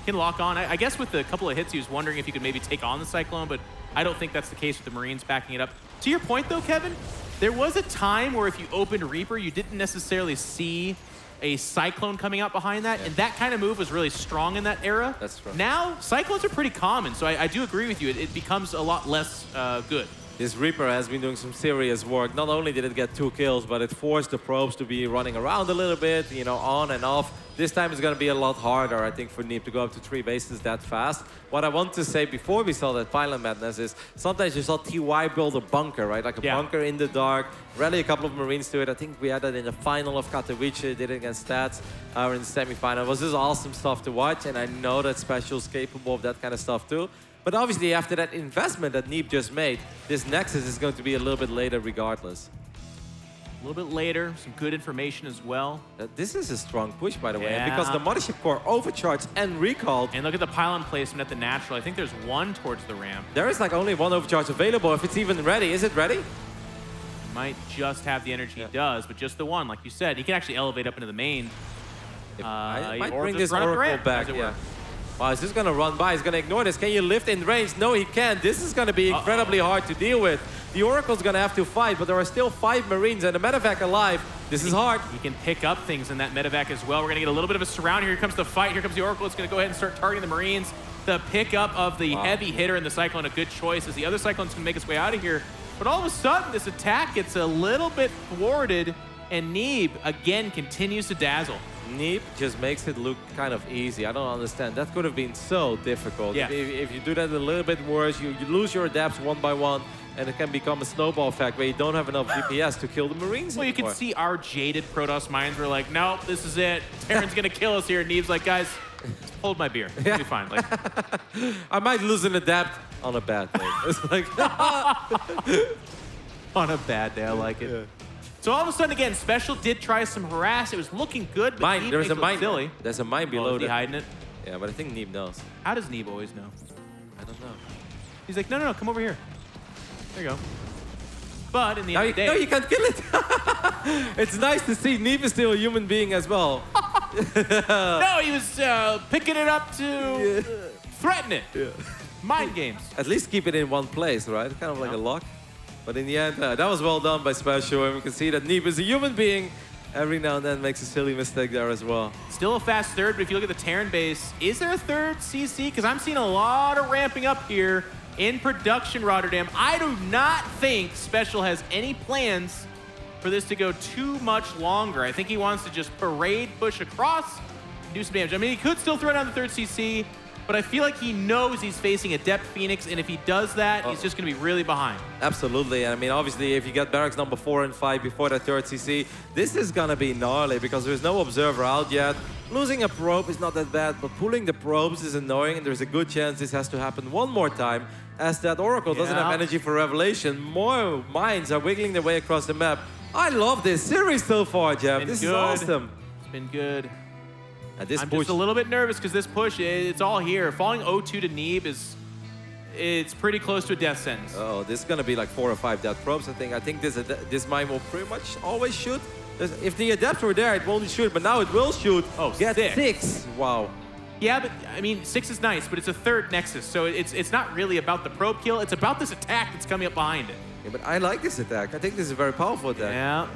Can lock on. I guess with a couple of hits, he was wondering if he could maybe take on the Cyclone, but I don't think that's the case with the Marines backing it up. To your point, though, Kevin, there was a time where if you opened Reaper, you didn't necessarily see a Cyclone coming out behind that, and that kind of move was really strong in that era. That's true. Now, Cyclones are pretty common, so I do agree with you. It becomes a lot less good. This Reaper has been doing some serious work. Not only did it get 2 kills, but it forced the probes to be running around a little bit, you know, on and off. This time it's going to be a lot harder, I think, for Neeb to go up to 3 bases that fast. What I want to say before we saw that Pylon Madness is sometimes you saw TY build a bunker, right? Like a bunker in the dark, rally a couple of Marines to it. I think we had that in the final of Katowice, did it against Stats, or in the semifinal. It was just awesome stuff to watch, and I know that Special's capable of that kind of stuff too. But obviously, after that investment that Neeb just made, this Nexus is going to be a little bit later regardless. A little bit later, some good information as well. This is a strong push, by the way, Yeah. because the Mothership Core overcharged and recalled. And look at the pylon placement at the natural. I think there's one towards the ramp. There is like only 1 overcharge available if it's even ready. Is it ready? Might just have the energy he does, but just the one, like you said. He can actually elevate up into the main. I might or bring just this run up the Oracle ramp, back, as it yeah. were. Wow, is this going to run by? He's going to ignore this. Can you lift in range? No, he can't. This is going to be incredibly hard to deal with. The Oracle's going to have to fight, but there are still 5 Marines and a medevac alive. This is hard. He can pick up things in that medevac as well. We're going to get a little bit of a surround here. Here comes the fight. Here comes the Oracle. It's going to go ahead and start targeting the Marines. The pickup of the heavy hitter in the Cyclone, a good choice, as the other Cyclone's going to make its way out of here. But all of a sudden, this attack gets a little bit thwarted, and Neeb, again, continues to dazzle. Neeb just makes it look kind of easy. I don't understand. That could have been so difficult. Yeah. If you do that a little bit worse, you lose your adapts one by one, and it can become a snowball effect where you don't have enough DPS to kill the Marines Well, you anymore. can see our jaded Protoss minds were like, nope, this is it. Terran's going to kill us here. And Neeb's like, guys, hold my beer. It'll be fine. Like, I might lose an adapt on a bad day. It's like... on a bad day, I like it. Yeah. So all of a sudden, again, Special did try some harass. It was looking good, but Mine, Neeb there's makes a it look mine. silly. There's a mine Oh, below is he that. hiding it? Yeah, but I think Neeb knows. How does Neeb always know? I don't know. He's like, no, come over here. There you go. But in the No, end you, of the day... no, you can't kill it. It's nice to see Neeb is still a human being as well. No, he was picking it up to threaten it. Mind games. At least keep it in one place, right? Kind of like a lock. But in the end, that was well done by Special, and we can see that Neeb is a human being. Every now and then makes a silly mistake there as well. Still a fast third, but if you look at the Terran base, is there a third CC? Because I'm seeing a lot of ramping up here in production, Rotterdam. I do not think Special has any plans for this to go too much longer. I think he wants to just parade, push across, do some damage. I mean, he could still throw down the third CC, but I feel like he knows he's facing a Adept Phoenix, and if he does that, he's just going to be really behind. Absolutely. I mean, obviously, if you get barracks number 4 and 5 before that third CC, this is going to be gnarly because there's no observer out yet. Losing a probe is not that bad, but pulling the probes is annoying, and there's a good chance this has to happen one more time, as that Oracle doesn't have energy for Revelation. More mines are wiggling their way across the map. I love this series so far, Jeff. This is awesome. It's been good. And this I'm push, just a little bit nervous because this push, it's all here. Falling 0-2 to Neeb it's pretty close to a death sentence. oh, this is going to be like 4 or 5 death probes, I think. I think this mine will pretty much always shoot. If the adepts were there, it won't shoot, but now it will shoot. Oh, get 6. Wow. Yeah, but I mean, 6 is nice, but it's a third Nexus, so it's not really about the probe kill. It's about this attack that's coming up behind it. Yeah, but I like this attack. I think this is a very powerful attack. Yeah.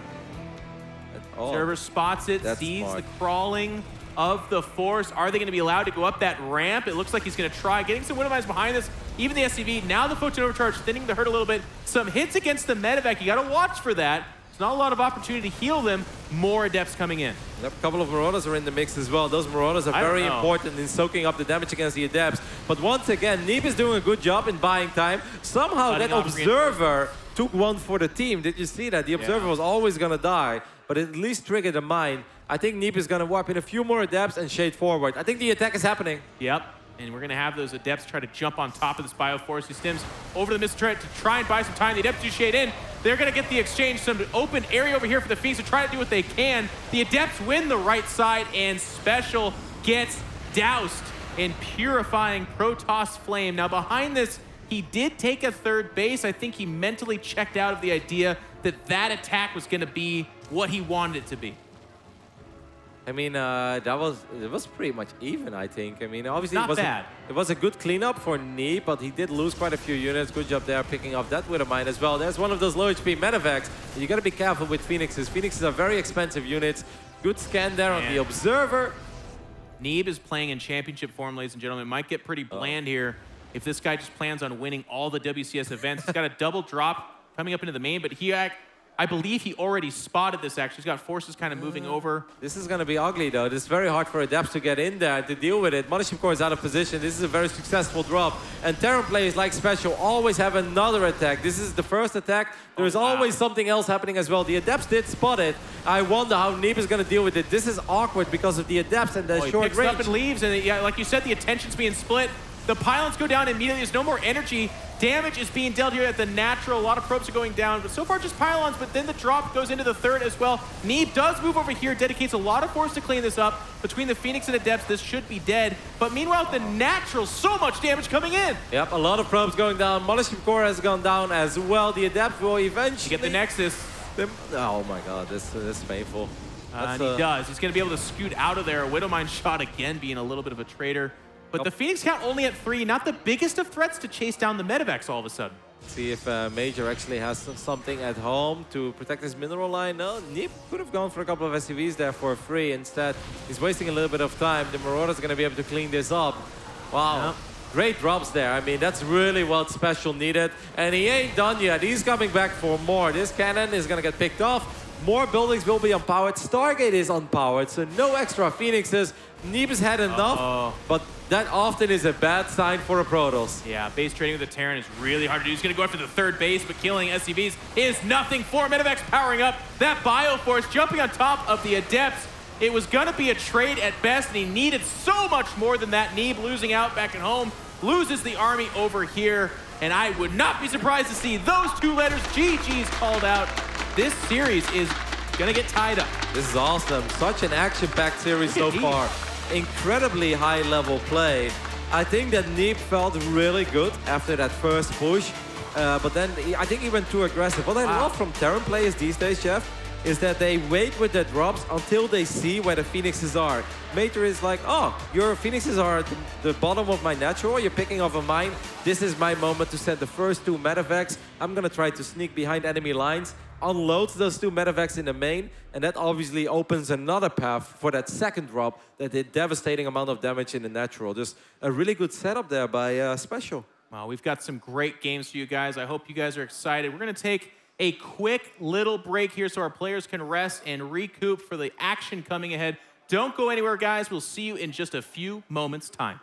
Oh, Server spots it, sees the crawling of the Force. Are they going to be allowed to go up that ramp? It looks like he's going to try. Getting some Widowmines behind this. Even the SCV. Now the Photon Overcharge, thinning the hurt a little bit. Some hits against the Medevac. You got to watch for that. There's not a lot of opportunity to heal them. More Adepts coming in. Yep, a couple of Marauders are in the mix as well. Those Marauders are very important in soaking up the damage against the Adepts. But once again, Neeb is doing a good job in buying time. Somehow that Observer took one for the team. Did you see that? The Observer was always going to die, but it at least triggered a mine. I think Neeb is going to warp in a few more Adepts and shade forward. I think the attack is happening. Yep. And we're going to have those Adepts try to jump on top of this Bioforce. He stims over the missile turret to try and buy some time. The Adepts do shade in. They're going to get the exchange. Some open area over here for the Phoenix to try to do what they can. The Adepts win the right side, and Special gets doused in Purifying Protoss Flame. Now, behind this, he did take a third base. I think he mentally checked out of the idea that that attack was going to be what he wanted it to be. I mean, it was pretty much even, I think. I mean, obviously it was a good cleanup for Neeb, but he did lose quite a few units. Good job there picking up that Widowmine as well. There's one of those low HP Medevacs. You got to be careful with Phoenixes. Phoenixes are very expensive units. Good scan there on the Observer. Neeb is playing in championship form, ladies and gentlemen. It might get pretty bland here if this guy just plans on winning all the WCS events. He's got a double drop coming up into the main, but I believe he already spotted this, actually. He's got forces kind of moving over. This is going to be ugly, though. It's very hard for Adepts to get in there and to deal with it. Mothership Core is out of position. This is a very successful drop. And Terran players like Special always have another attack. This is the first attack. There's always something else happening as well. The Adepts did spot it. I wonder how Neeb is going to deal with it. This is awkward because of the Adepts and the short range. He picks up and leaves, and yeah, like you said, the attention's being split. The pylons go down immediately. There's no more energy. Damage is being dealt here at the natural. A lot of probes are going down, but so far just pylons, but then the drop goes into the third as well. Neeb does move over here, dedicates a lot of force to clean this up. Between the Phoenix and Adepts, this should be dead. But meanwhile, the natural, so much damage coming in. Yep, a lot of probes going down. Mothership Core has gone down as well. The Adepts will eventually get the Nexus. Oh my god, this is painful. And he does. He's going to be able to scoot out of there. Widowmine shot again, being a little bit of a traitor. But the Phoenix count only at 3, not the biggest of threats to chase down the Medevacs all of a sudden. See if Major actually has something at home to protect his mineral line. No, Neeb could have gone for a couple of SCVs there for free. Instead, he's wasting a little bit of time. The Marauder's going to be able to clean this up. Wow. Great drops there. I mean, that's really what Special needed. And he ain't done yet. He's coming back for more. This cannon is going to get picked off. More buildings will be unpowered. Stargate is unpowered, so no extra Phoenixes. Neeb has had enough, but that often is a bad sign for a Protoss. Yeah, base trading with the Terran is really hard to do. He's going to go after the third base, but killing SCVs is nothing for Medevacs powering up. That Bioforce jumping on top of the Adepts. It was going to be a trade at best, and he needed so much more than that. Neeb losing out back at home, loses the army over here, and I would not be surprised to see those two letters, GG's, called out. This series is going to get tied up. This is awesome. Such an action-packed series so far. Incredibly high-level play. I think that Neeb felt really good after that first push, but then I think he went too aggressive. What I love from Terran players these days, Jeff, is that they wait with their drops until they see where the Phoenixes are. Mater is like, oh, your Phoenixes are at the bottom of my natural, you're picking off a mine. This is my moment to send the first 2 Medevacs. I'm gonna try to sneak behind enemy lines, unloads those 2 Medevacs in the main, and that obviously opens another path for that second drop that did devastating amount of damage in the natural. Just a really good setup there by Special. Well, we've got some great games for you guys. I hope you guys are excited. We're gonna take a quick little break here so our players can rest and recoup for the action coming ahead. Don't go anywhere, guys. We'll see you in just a few moments' time.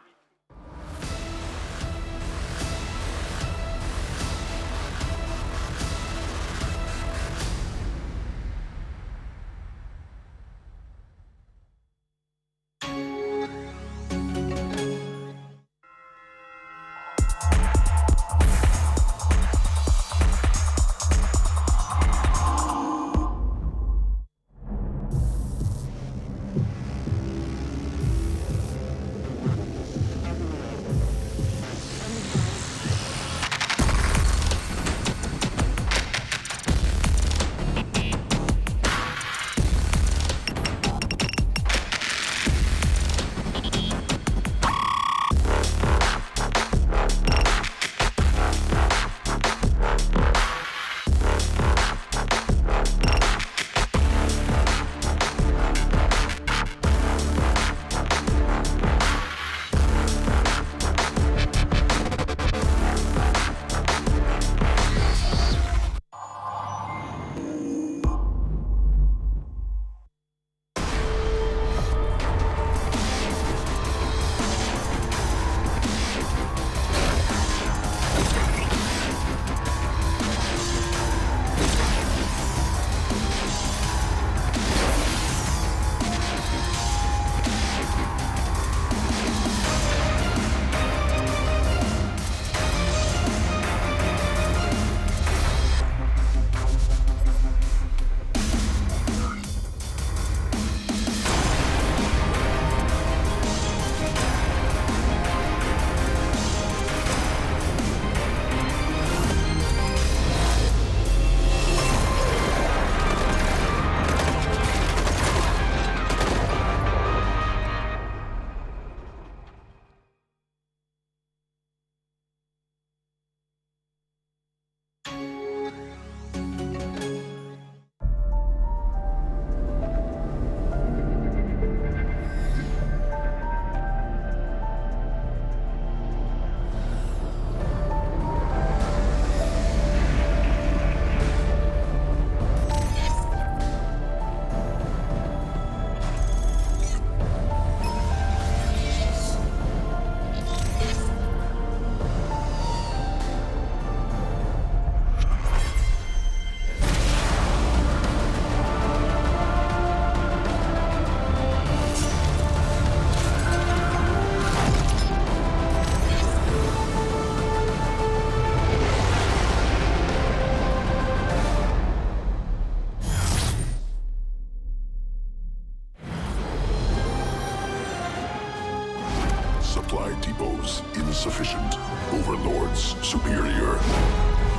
Supply depots insufficient. Overlords superior.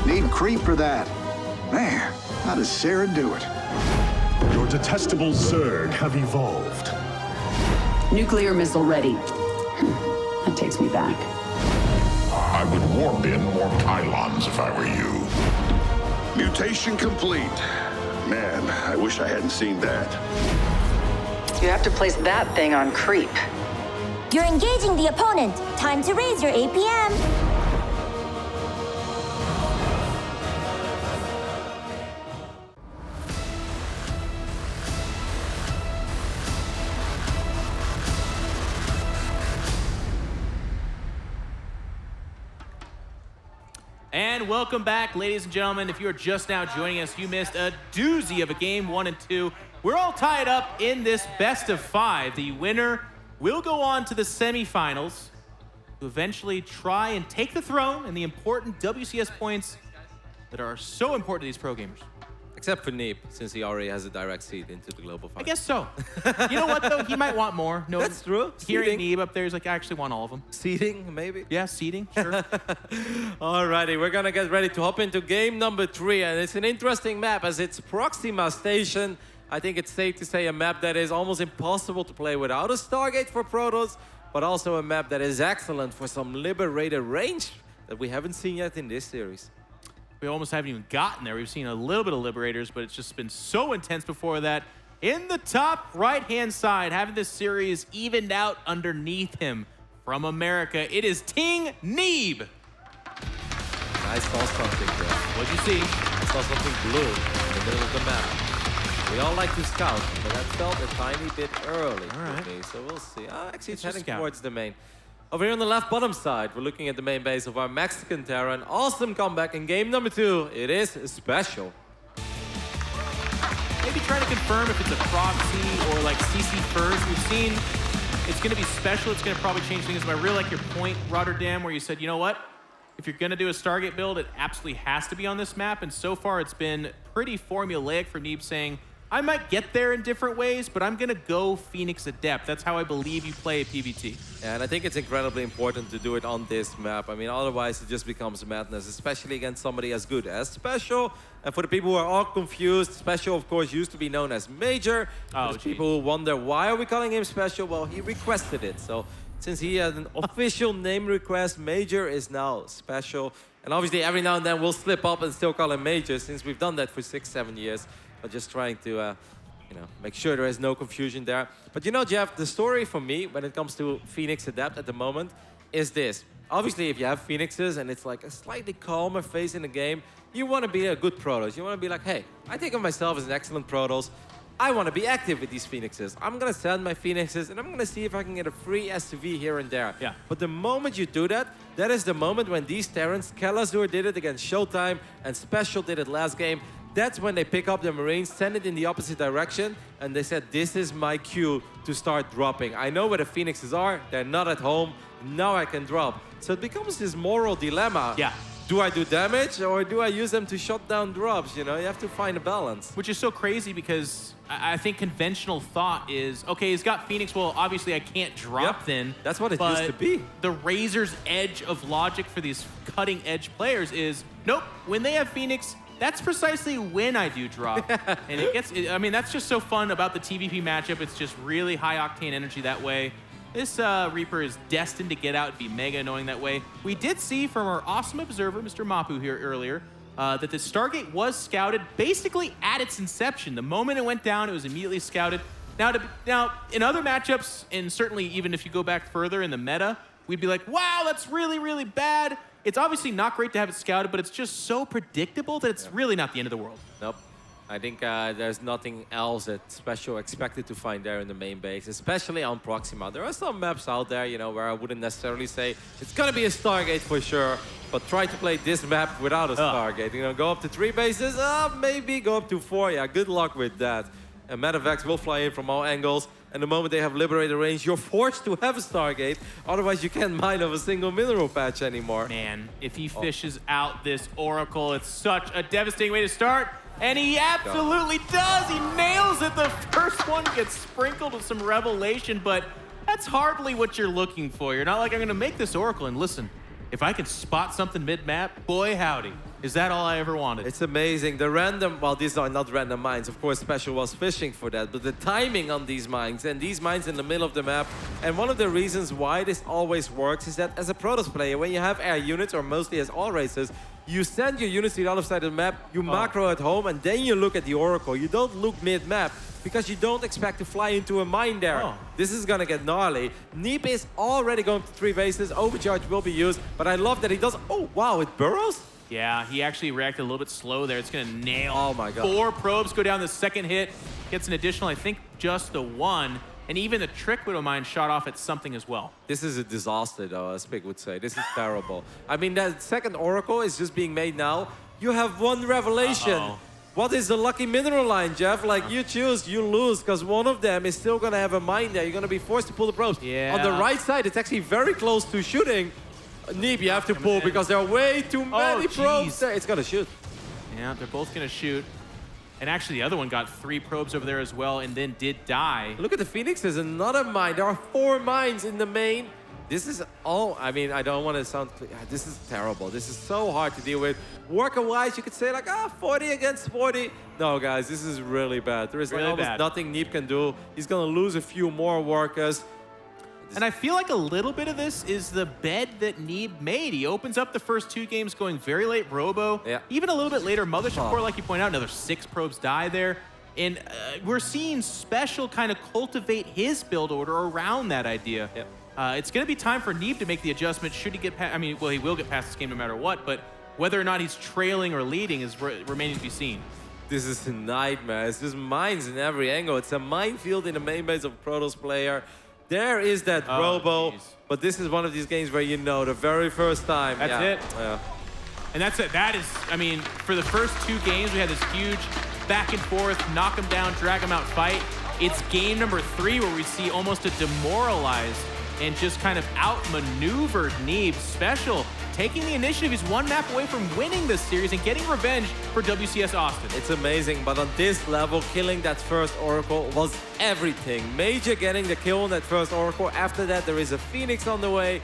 Need creep for that. Man, how does Sarah do it? Your detestable Zerg have evolved. Nuclear missile ready. That takes me back. I would warp in more pylons if I were you. Mutation complete. Man, I wish I hadn't seen that. You have to place that thing on creep. You're engaging the opponent. Time to raise your APM. And welcome back, ladies and gentlemen. If you're just now joining us, you missed a doozy of a game 1 and 2. We're all tied up in this best of 5. The winner will go on to the semifinals to eventually try and take the throne and the important WCS points that are so important to these pro gamers. Except for Neeb, since he already has a direct seat into the global final. I guess so. You know what, though? He might want more. No, That's true. Hearing Neeb up there, he's like, I actually want all of them. Seeding, maybe? Yeah, seeding, sure. Alrighty, we're gonna get ready to hop into game number 3, and it's an interesting map as it's Proxima Station. I think it's safe to say a map that is almost impossible to play without a Stargate for Protoss, but also a map that is excellent for some liberated range that we haven't seen yet in this series. We almost haven't even gotten there. We've seen a little bit of Liberators, but it's just been so intense before that. In the top right-hand side, having this series evened out underneath him from America, it is Ting Neeb. I saw something there. What'd you see? saw something blue in the middle of the map. We all like to scout, but that felt a tiny bit early for me, so we'll see. Actually, it's heading towards the main. Over here on the left bottom side, we're looking at the main base of our Mexican Terran. Awesome comeback in game number 2. It is special. Maybe try to confirm if it's a proxy or like CC first. We've seen it's going to be special. It's going to probably change things. But I really like your point, Rotterdam, where you said, you know what? If you're going to do a Stargate build, it absolutely has to be on this map. And so far, it's been pretty formulaic for Neeb saying, I might get there in different ways, but I'm going to go Phoenix Adept. That's how I believe you play a PvT. And I think it's incredibly important to do it on this map. I mean, otherwise it just becomes madness, especially against somebody as good as Special. And for the people who are all confused, Special, of course, used to be known as Major. People who wonder, why are we calling him Special? Well, he requested it. So since he had an official name request, Major is now Special. And obviously, every now and then we'll slip up and still call him Major, since we've done that for 6-7 years. But just trying to, make sure there is no confusion there. But you know, Jeff, the story for me when it comes to Phoenix Adept at the moment is this. Obviously, if you have Phoenixes and it's like a slightly calmer phase in the game, you want to be a good Protoss. You want to be like, hey, I think of myself as an excellent Protoss. I want to be active with these Phoenixes. I'm going to send my Phoenixes and I'm going to see if I can get a free SCV here and there. Yeah. But the moment you do that, that is the moment when these Terrans, Kelazur did it against Showtime and Special did it last game. That's when they pick up the Marines, send it in the opposite direction, and they said, this is my cue to start dropping. I know where the Phoenixes are. They're not at home. Now I can drop. So it becomes this moral dilemma. Yeah. Do I do damage or do I use them to shut down drops? You know, you have to find a balance. Which is so crazy because I think conventional thought is, okay, he's got Phoenix. Well, obviously I can't drop then. That's what it used to be. The razor's edge of logic for these cutting edge players is, nope, when they have Phoenix, that's precisely when I do drop. And it gets, I mean, that's just so fun about the TVP matchup. It's just really high octane energy that way. This Reaper is destined to get out and be mega annoying that way. We did see from our awesome observer, Mr. Mapu here earlier, that the Stargate was scouted basically at its inception. The moment it went down, it was immediately scouted. Now, in other matchups, and certainly even if you go back further in the meta, we'd be like, wow, that's really, really bad. It's obviously not great to have it scouted, but it's just so predictable that it's really not the end of the world. Nope. I think there's nothing else that Special expected to find there in the main base, especially on Proxima. There are some maps out there, you know, where I wouldn't necessarily say it's gonna be a Stargate for sure, but try to play this map without a Stargate. You know, go up to 3 bases, maybe go up to 4. Yeah, good luck with that. And Medevacs will fly in from all angles. And the moment they have liberated range, you're forced to have a Stargate. Otherwise, you can't mine of a single mineral patch anymore. Man, if he fishes out this Oracle, it's such a devastating way to start. And he absolutely does. He nails it. The first one gets sprinkled with some revelation, but that's hardly what you're looking for. You're not like, I'm going to make this Oracle. And listen, if I can spot something mid-map, boy, howdy. Is that all I ever wanted? It's amazing. The random, well, these are not random mines. Of course, Special was fishing for that. But the timing on these mines, and these mines in the middle of the map. And one of the reasons why this always works is that as a Protoss player, when you have air units, or mostly as all races, you send your units to the other side of the map, you macro at home, and then you look at the Oracle. You don't look mid-map, because you don't expect to fly into a mine there. This is gonna get gnarly. Neeb is already going to 3 bases. Overcharge will be used, but I love that he does. Oh, wow, it burrows? Yeah, he actually reacted a little bit slow there. It's gonna nail. Oh my God. 4 probes go down the second hit. Gets an additional, I think, just the 1. And even the Trick Widow Mine shot off at something as well. This is a disaster, though, as Pig would say. This is terrible. I mean, that second Oracle is just being made now. You have 1 revelation. What is the lucky mineral line, Jeff? Like, you choose, you lose, because one of them is still gonna have a mine there. You're gonna be forced to pull the probes. Yeah. On the right side, it's actually very close to shooting. Neeb, you have to pull because there are way too many probes there. It's gonna shoot. Yeah, they're both gonna shoot. And actually, the other one got 3 probes over there as well and then did die. Look at the Phoenixes, another mine. There are 4 mines in the main. This is all, I mean, I don't want to sound clear. This is terrible. This is so hard to deal with. Worker-wise, you could say like, 40 against 40. No, guys, this is really bad. There is really almost nothing Neeb can do. He's going to lose a few more workers. And I feel like a little bit of this is the bed that Neeb made. He opens up the first 2 games going very late Robo. Yeah. Even a little bit later Mothership Core, like you point out, another 6 probes die there. And we're seeing Special kind of cultivate his build order around that idea. Yep. It's going to be time for Neeb to make the adjustment should he get past, I mean, well, he will get past this game no matter what, but Whether or not he's trailing or leading is remaining to be seen. This is a nightmare. It's just mines in every angle. It's a minefield in the main base of a Protoss player. There is that Robo, but this is one of these games where you know the very first time. That's it. Yeah. And that's it. That is, I mean, for the first 2 games, we had this huge back and forth, knock him down, drag him out fight. It's game number 3 where we see almost a demoralized and just kind of outmaneuvered Neeb. Special, taking the initiative. He's 1 map away from winning this series and getting revenge for WCS Austin. It's amazing, but on this level, killing that first Oracle was everything. Major getting the kill on that first Oracle. After that, there is a Phoenix on the way.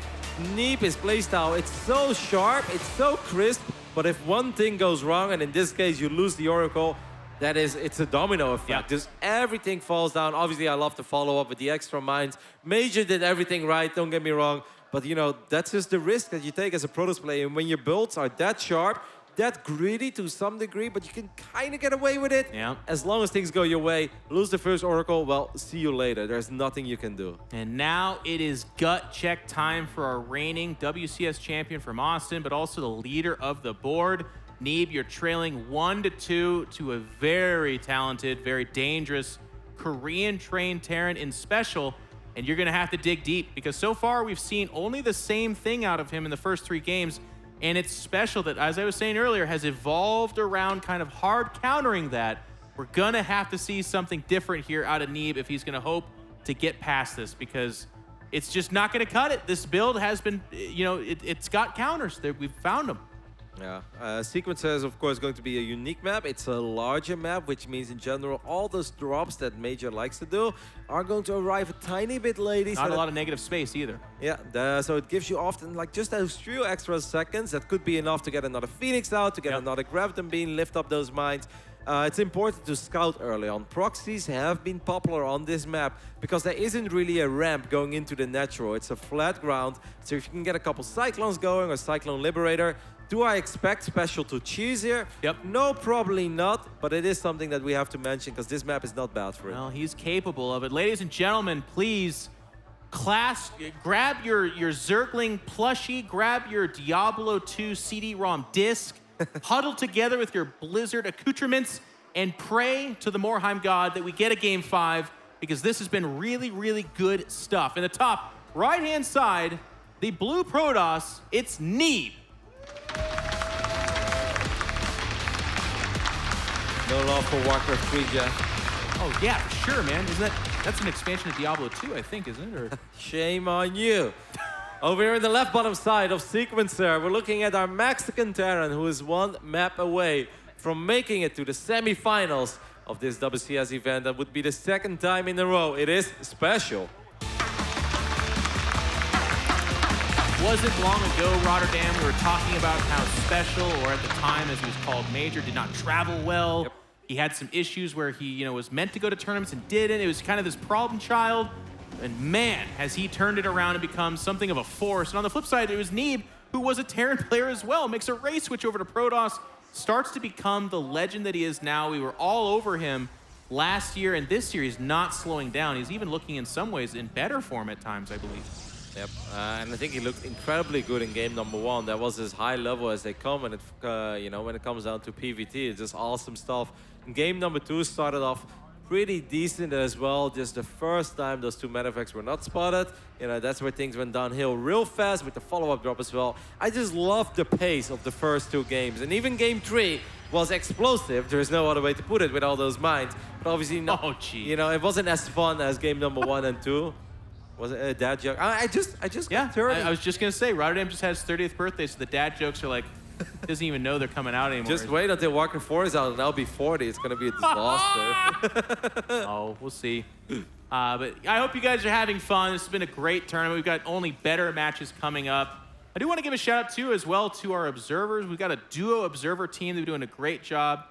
Neeb, his playstyle, it's so sharp, it's so crisp, but if one thing goes wrong, and in this case you lose the Oracle, it's a domino effect. Yeah. Just everything falls down. Obviously, I love to follow up with the extra mines. Major did everything right, don't get me wrong, but you know, that's just the risk that you take as a Protoss player. And when your builds are that sharp, that greedy to some degree, but you can kind of get away with it. Yeah. As long as things go your way, lose the first Oracle, well, see you later. There's nothing you can do. And now it is gut check time for our reigning WCS champion from Austin, but also the leader of the board. Neeb, you're trailing 1-2 to a very talented, very dangerous Korean-trained Terran in Special, and you're going to have to dig deep because so far we've seen only the same thing out of him in the first 3 games. And it's Special that, as I was saying earlier, has evolved around kind of hard countering that. We're going to have to see something different here out of Neeb if he's going to hope to get past this because it's just not going to cut it. This build has been, you know, it's got counters. We've found them. Yeah, Sequencer is of course going to be a unique map. It's a larger map, which means in general all those drops that Major likes to do are going to arrive a tiny bit late. Not a lot of negative space either. Yeah, so it gives you often like just those few extra seconds that could be enough to get another Phoenix out, to get another Graviton Beam, lift up those mines. It's important to scout early on. Proxies have been popular on this map because there isn't really a ramp going into the natural. It's a flat ground, so if you can get a couple Cyclones going or Cyclone Liberator, do I expect Special to cheese here? Yep. No, probably not, but it is something that we have to mention because this map is not bad for it. Well, he's capable of it. Ladies and gentlemen, please grab your Zergling plushie, grab your Diablo 2 CD-ROM disc, huddle together with your Blizzard accoutrements, and pray to the Morheim God that we get a Game 5 because this has been really, really good stuff. In the top right-hand side, the blue Protoss, it's Neeb. No love for Warcraft 3, Jeff. Oh yeah, for sure, man. That's an expansion of Diablo 2, I think, isn't it? Or... Shame on you. Over here in the left bottom side of Sequencer, we're looking at our Mexican Terran who is 1 map away from making it to the semifinals of this WCS event. That would be the 2nd time in a row. It is Special. Wasn't long ago, Rotterdam, we were talking about how Special, or at the time as he was called Major, did not travel well. Yep. He had some issues where he, was meant to go to tournaments and didn't. It was kind of this problem child. And man, has he turned it around and become something of a force. And on the flip side, it was Neeb, who was a Terran player as well. Makes a race switch over to Protoss, starts to become the legend that he is now. We were all over him last year, and this year he's not slowing down. He's even looking in some ways in better form at times, I believe. Yep, and I think he looked incredibly good in game number 1. That was as high level as they come, and when it comes down to PvT, it's just awesome stuff. And game number 2 started off pretty decent as well. Just the first time those 2 Medavacs were not spotted, that's where things went downhill real fast with the follow-up drop as well. I just love the pace of the first 2 games, and even game 3 was explosive. There is no other way to put it with all those mines, but obviously not. Oh, gee. It wasn't as fun as game number 1 and 2. Was it a dad joke? I just got 30. I was just gonna say, Rotterdam just had his 30th birthday, so the dad jokes are like, doesn't even know they're coming out anymore. Just wait until Warcraft 4 is out, and I'll be 40. It's gonna be a disaster. Oh, we'll see. But I hope you guys are having fun. This has been a great tournament. We've got only better matches coming up. I do want to give a shout out too, as well, to our observers. We've got a duo observer team. They're doing a great job.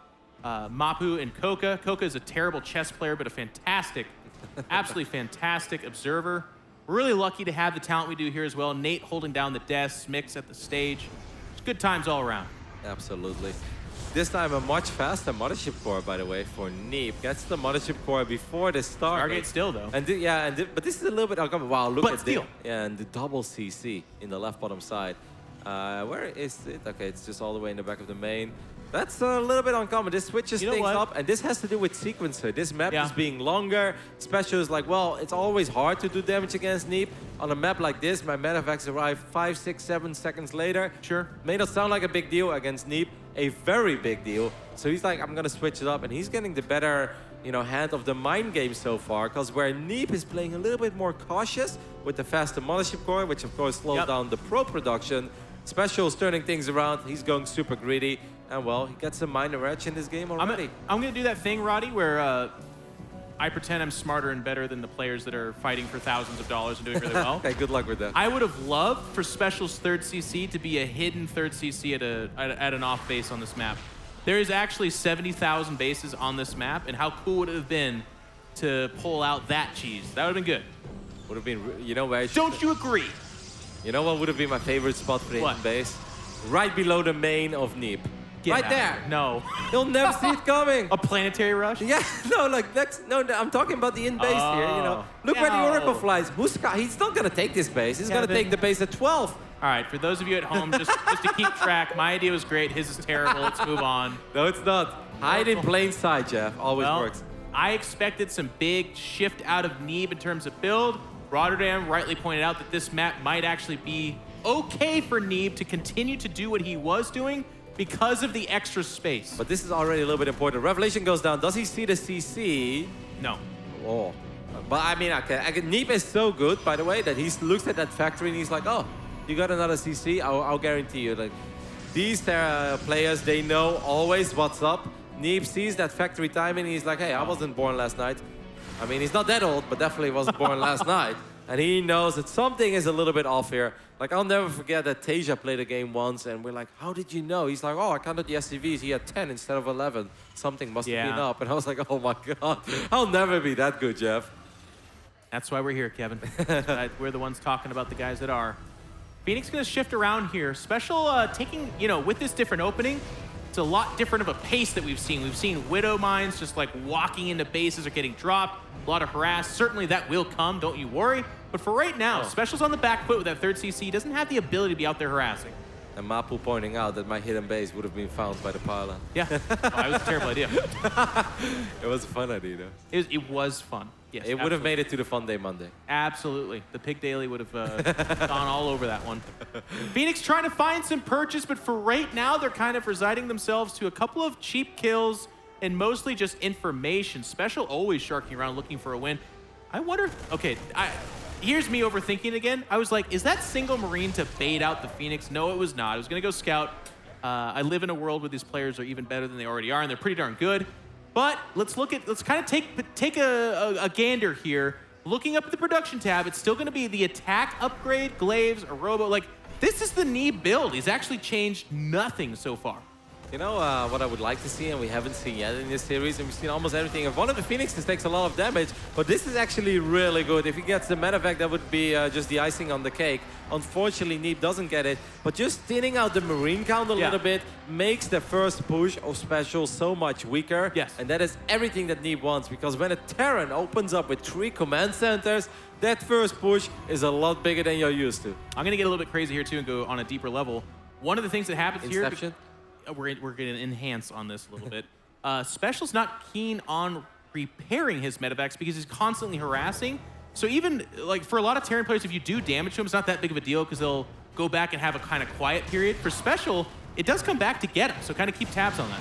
Mapu and Koka. Koka is a terrible chess player, but a fantastic, absolutely fantastic observer. We're really lucky to have the talent we do here as well. Nate holding down the desks, Mix at the stage. It's good times all around. Absolutely. This time a much faster Mothership Core, by the way, for Neeb. Gets the Mothership Core before the start. Stargate still, though. And but this is a little bit... Wow, look but at still. and the double CC in the left bottom side. Where is it? Okay, it's just all the way in the back of the main. That's a little bit uncommon. This switches things up, and this has to do with sequencer. This map is being longer. Special is like, well, it's always hard to do damage against Neeb. On a map like this, my medavacs arrive 5, 6, 7 seconds later. Sure. May not sound like a big deal against Neeb, a very big deal. So he's like, I'm gonna switch it up, and he's getting the better, hand of the mind game so far, because where Neeb is playing a little bit more cautious with the faster mothership core, which of course slows down the pro production. Special's turning things around. He's going super greedy. And well, he gets a minor edge in this game already. I'm going to do that thing, Roddy, where I pretend I'm smarter and better than the players that are fighting for thousands of dollars and doing really well. Okay, good luck with that. I would have loved for Special's third CC to be a hidden third CC at an off base on this map. There is actually 70,000 bases on this map, and how cool would it have been to pull out that cheese? That would have been good. Would have been, where I should... Don't you agree? You know what would have been my favorite spot for the hidden base? Right below the main of Neeb. Right there. No. You'll never see it coming. A planetary rush? Yeah, no, like next. No, I'm talking about the in base here. Look where the Oracle flies. He's not gonna take this base. He's gonna take the base at 12. All right, for those of you at home, just to keep track, my idea was great. His is terrible. Let's move on. No, it's not. Hide in plain sight, Jeff. Always works. I expected some big shift out of Neeb in terms of build. Rotterdam rightly pointed out that this map might actually be okay for Neeb to continue to do what he was doing because of the extra space. But this is already a little bit important. Revelation goes down. Does he see the CC? No. Oh. But I mean, Neeb is so good, by the way, that he looks at that factory and he's like, oh, you got another CC? I'll guarantee you. Like, these players, they know always what's up. Neeb sees that factory timing and he's like, hey, I wasn't born last night. I mean, he's not that old, but definitely wasn't born last night. And he knows that something is a little bit off here. Like, I'll never forget that Tasia played a game once, and we're like, how did you know? He's like, oh, I counted the SCVs. He had 10 instead of 11. Something must have been up. And I was like, oh, my God. I'll never be that good, Jeff. That's why we're here, Kevin. We're the ones talking about the guys that are. Phoenix going to shift around here. Special taking, with this different opening, it's a lot different of a pace that we've seen. We've seen Widow Mines just like walking into bases or getting dropped. A lot of harass. Certainly that will come, don't you worry. But for right now, Special's on the back foot with that third CC. Doesn't have the ability to be out there harassing. And Mapu pointing out that my hidden base would have been found by the pylon. Yeah, it was a terrible idea. It was a fun idea, though. It was fun. Yes, it would have made it to the Fun Day Monday. Absolutely. The Pig Daily would have gone all over that one. Phoenix trying to find some purchase, but for right now, they're kind of resigning themselves to a couple of cheap kills and mostly just information. Special always sharking around looking for a win. I wonder, okay, here's me overthinking again. I was like, is that single Marine to bait out the Phoenix? No, it was not. I was gonna go scout. I live in a world where these players are even better than they already are, and they're pretty darn good. But let's kind of take a gander here. Looking up at the production tab, it's still gonna be the attack upgrade, Glaives, or Robo. Like, this is the Neeb build. He's actually changed nothing so far. You know what I would like to see, and we haven't seen yet in this series, and we've seen almost everything. If one of the Phoenixes takes a lot of damage, but this is actually really good. If he gets the medevac, that would be just the icing on the cake. Unfortunately, Neeb doesn't get it, but just thinning out the Marine count a little bit makes the first push of Special so much weaker. Yes. And that is everything that Neeb wants, because when a Terran opens up with 3 command centers, that first push is a lot bigger than you're used to. I'm gonna get a little bit crazy here too and go on a deeper level. One of the things that happens Inception? here... We're going to enhance on this a little bit. Special's not keen on repairing his medevacs because he's constantly harassing. So even, like, for a lot of Terran players, if you do damage to him, it's not that big of a deal because they'll go back and have a kind of quiet period. For Special, it does come back to get him, so kind of keep tabs on that.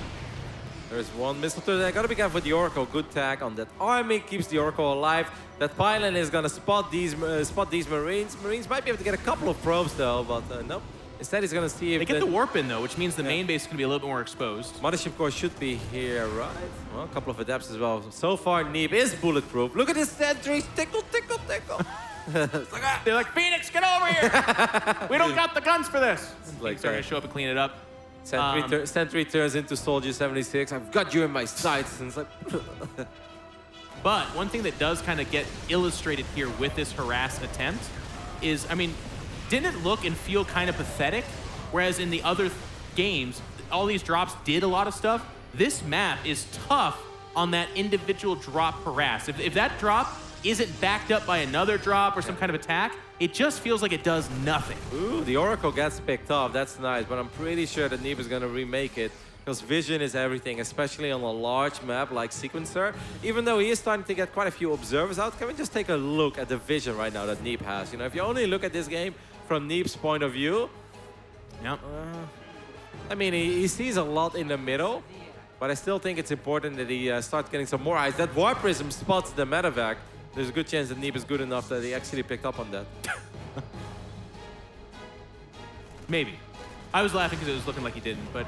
There's one missile to that. Gotta be careful with the Oracle. Good tag on that army, keeps the Oracle alive. That pylon is gonna spot these Marines. Marines might be able to get a couple of probes though, but nope. Instead, he's going to see if they get the warp in, though, which means the main base is going to be a little bit more exposed. Mothership core should be here, right? Well, a couple of adapts as well. So far, Neeb is bulletproof. Look at his sentries. Tickle, tickle, tickle. They're like, Phoenix, get over here. We don't got the guns for this. Like, starting to show up and clean it up. Sentry turns into Soldier 76. I've got you in my sights. And it's like... But one thing that does kind of get illustrated here with this harass attempt is, I mean, didn't it look and feel kind of pathetic? Whereas in the other games, all these drops did a lot of stuff. This map is tough on that individual drop harass. If that drop isn't backed up by another drop or some kind of attack, it just feels like it does nothing. Ooh, the Oracle gets picked off. That's nice, but I'm pretty sure that Neeb is going to remake it because vision is everything, especially on a large map like Sequencer. Even though he is starting to get quite a few observers out, can we just take a look at the vision right now that Neeb has? You know, if you only look at this game from Neeb's point of view, yep. I mean, he sees a lot in the middle, but I still think it's important that he starts getting some more eyes. That Warp Prism spots the medevac. There's a good chance that Neeb is good enough that he actually picked up on that. Maybe. I was laughing because it was looking like he didn't, but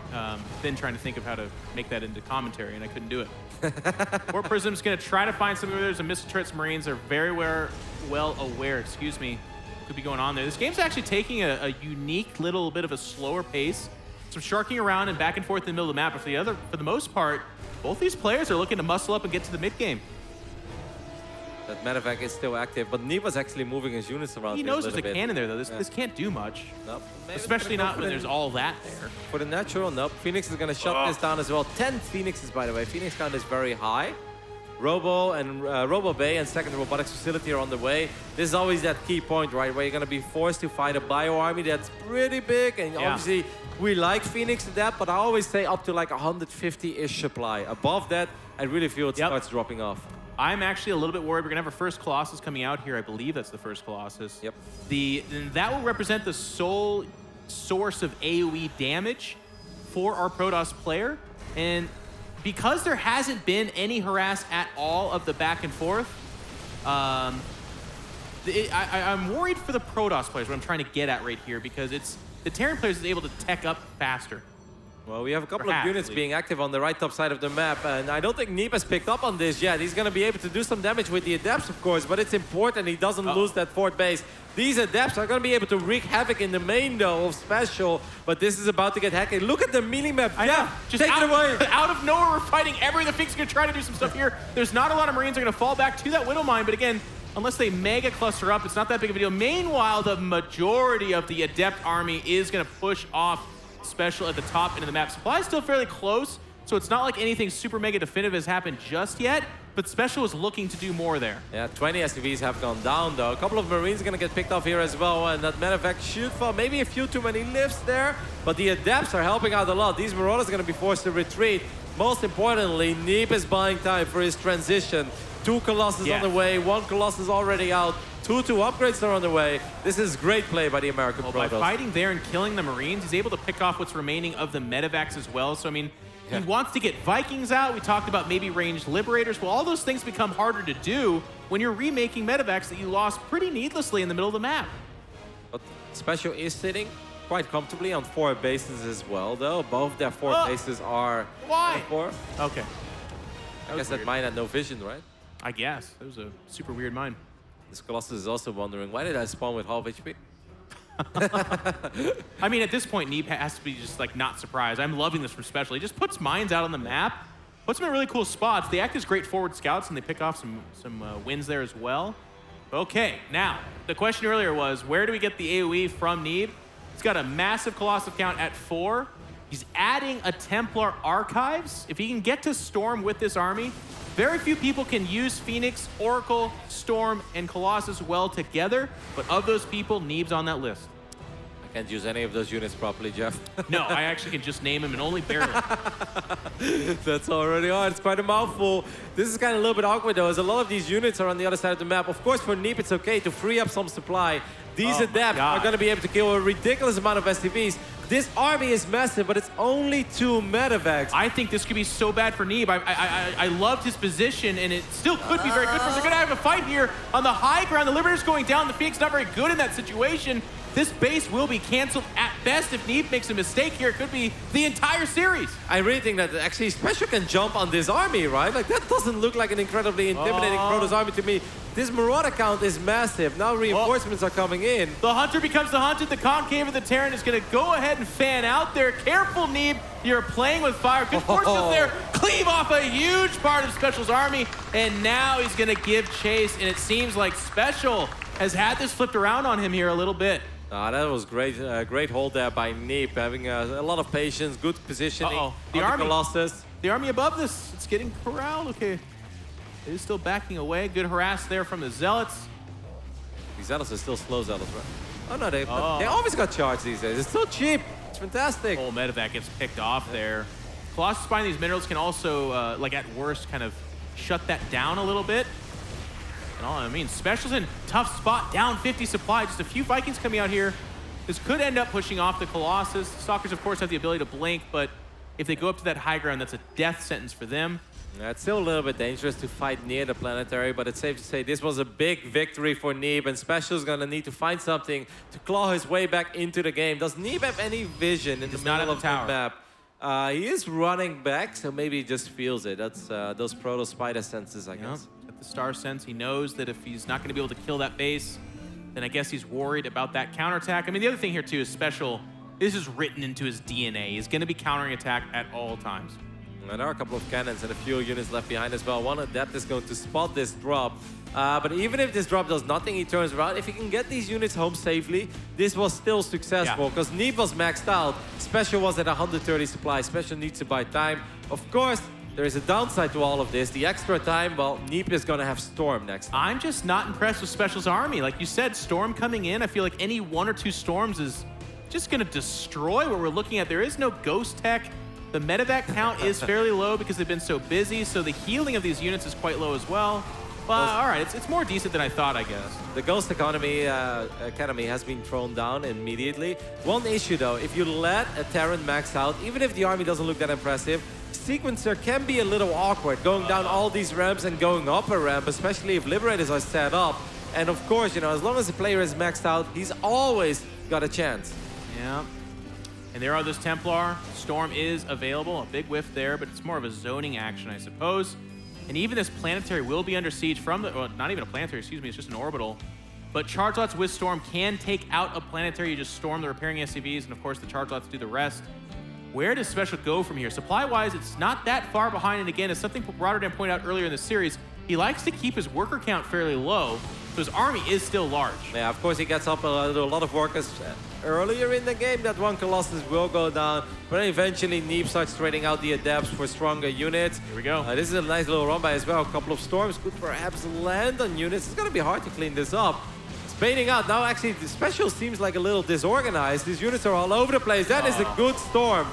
then trying to think of how to make that into commentary, and I couldn't do it. Warp Prism's going to try to find something where there's a missile turret. Marines are very well aware, excuse me, could be going on there. This game's actually taking a unique little bit of a slower pace. Some sharking around and back and forth in the middle of the map, but for the most part, both these players are looking to muscle up and get to the mid game. That medevac is still active, but Neeb was actually moving his units around. He knows there's a cannon there, though. This can't do much. Nope. Especially not when there's all that there. For the natural, nope. Phoenix is going to shut this down as well. 10 Phoenixes, by the way. Phoenix count is very high. Robo and Robo Bay and second robotics facility are on the way. This is always that key point, right, where you're going to be forced to fight a bio army that's pretty big, and obviously we like Phoenix to that, but I always say up to like 150-ish supply. Above that, I really feel it starts dropping off. I'm actually a little bit worried. We're going to have our first Colossus coming out here. I believe that's the first Colossus. Yep. That will represent the sole source of AoE damage for our Protoss player. And because there hasn't been any harass at all of the back and forth, I'm worried for the Protoss players, what I'm trying to get at right here, because it's the Terran players is able to tech up faster. Well, we have a couple of units being active on the right top side of the map, and I don't think Neeb has picked up on this yet. He's going to be able to do some damage with the Adepts, of course, but it's important he doesn't lose that fort base. These Adepts are going to be able to wreak havoc in the main, though, of Special, but this is about to get hacked. Look at the mini-map. Yeah, just take it away. Out of nowhere, we're fighting every. The Phoenix going to try to do some stuff here. There's not a lot of Marines are going to fall back to that Widow Mine, but again, unless they mega cluster up, it's not that big of a deal. Meanwhile, the majority of the Adept army is going to push off Special at the top end of the map. Supply is still fairly close, so it's not like anything super mega definitive has happened just yet, but Special is looking to do more there. Yeah, 20 SCVs have gone down, though. A couple of Marines are going to get picked off here as well, and that medevac should fall. Maybe a few too many lifts there, but the Adepts are helping out a lot. These Marauders are going to be forced to retreat. Most importantly, Neeb is buying time for his transition. 2 Colossus on the way, 1 Colossus already out. 2 upgrades are on the way. This is great play by the American Protoss. By fighting there and killing the Marines, he's able to pick off what's remaining of the medevacs as well. So, I mean, he wants to get Vikings out. We talked about maybe ranged Liberators. Well, all those things become harder to do when you're remaking medevacs that you lost pretty needlessly in the middle of the map. But Special is sitting quite comfortably on 4 bases as well, though. Both their 4 bases are... Why? 4. Okay. I guess that mine had no vision, right? I guess. It was a super weird mine. This Colossus is also wondering, why did I spawn with half HP? I mean, at this point, Neeb has to be just like not surprised. I'm loving this from Special. He just puts mines out on the map, puts them in really cool spots. They act as great forward scouts, and they pick off some wins there as well. Okay, now, the question earlier was, where do we get the AoE from Neeb? He's got a massive Colossus count at 4. He's adding a Templar Archives. If he can get to Storm with this army, very few people can use Phoenix, Oracle, Storm, and Colossus well together, but of those people, Neeb's on that list. I can't use any of those units properly, Jeff. No, I actually can just name them and only barely. That's already hard. It's quite a mouthful. This is kind of a little bit awkward, though, as a lot of these units are on the other side of the map. Of course, for Neeb, it's okay to free up some supply. These Adepts are going to be able to kill a ridiculous amount of SCVs. This army is massive, but it's only 2 medevacs. I think this could be so bad for Neeb. I loved his position, and it still could be very good for him. They're going to have a fight here on the high ground. The Liberator's going down. The Phoenix not very good in that situation. This base will be canceled at best. If Neeb makes a mistake here, it could be the entire series. I really think that actually Special can jump on this army, right? Like, that doesn't look like an incredibly intimidating Protoss army to me. This Marauder count is massive. Now reinforcements are coming in. The Hunter becomes the Hunted. The Concave of the Terran is going to go ahead and fan out there. Careful, Neeb. You're playing with fire. Good fortune there. Cleave off a huge part of Special's army. And now he's going to give chase. And it seems like Special has had this flipped around on him here a little bit. That was great. Great hold there by Neeb. Having a lot of patience, good positioning. The army. Colossus. The army above this, it's getting corralled. Okay. is still backing away. Good harass there from the Zealots. These Zealots are still slow Zealots, right? Oh no, they always got charged these days. It's so cheap. It's fantastic. Whole medevac gets picked off there. Colossus buying these minerals can also, like at worst, kind of shut that down a little bit. And all I mean, Special's in tough spot, down 50 supply. Just a few Vikings coming out here. This could end up pushing off the Colossus. Stalkers, of course, have the ability to blink, but if they go up to that high ground, that's a death sentence for them. Yeah, it's still a little bit dangerous to fight near the planetary, but it's safe to say this was a big victory for Neeb, and Special's gonna need to find something to claw his way back into the game. Does Neeb have any vision in the middle of the map? He is running back, so maybe he just feels it. That's those proto spider senses, I guess. At the star sense, he knows that if he's not gonna be able to kill that base, then I guess he's worried about that counterattack. I mean, the other thing here too is Special, this is written into his DNA. He's gonna be countering attack at all times. And there are a couple of cannons and a few units left behind as well. One Adept is going to spot this drop. But even if this drop does nothing, he turns around. If he can get these units home safely, this was still successful because Neeb was maxed out. Special was at 130 supply. Special needs to buy time. Of course, there is a downside to all of this. The extra time, well, Neeb is going to have Storm next time. I'm just not impressed with Special's army. Like you said, Storm coming in, I feel like any 1 or 2 storms is just going to destroy what we're looking at. There is no ghost tech. The medevac count is fairly low because they've been so busy, so the healing of these units is quite low as well. But all right, it's more decent than I thought, I guess. The Ghost Academy has been thrown down immediately. One issue though, if you let a Terran max out, even if the army doesn't look that impressive, Sequencer can be a little awkward, going down all these ramps and going up a ramp, especially if Liberators are set up. And of course, you know, as long as the player is maxed out, he's always got a chance. Yeah. And there are those Templar. Storm is available. A big whiff there, but it's more of a zoning action, I suppose. And even this planetary will be under siege from the... Well, not even a planetary, excuse me. It's just an orbital. But charge lots with Storm can take out a planetary. You just storm the repairing SCVs, and of course the charge lots do the rest. Where does Special go from here? Supply-wise, it's not that far behind. And again, it's something Rotterdam pointed out earlier in the series. He likes to keep his worker count fairly low, so his army is still large. Yeah, of course he gets up a lot of workers earlier in the game. That one Colossus will go down, but then eventually Neeb starts trading out the Adepts for stronger units. Here we go. This is a nice little run by as well. A couple of storms could perhaps land on units. It's gonna be hard to clean this up. It's baiting out. Now actually the Special seems like a little disorganized. These units are all over the place. That is a good storm.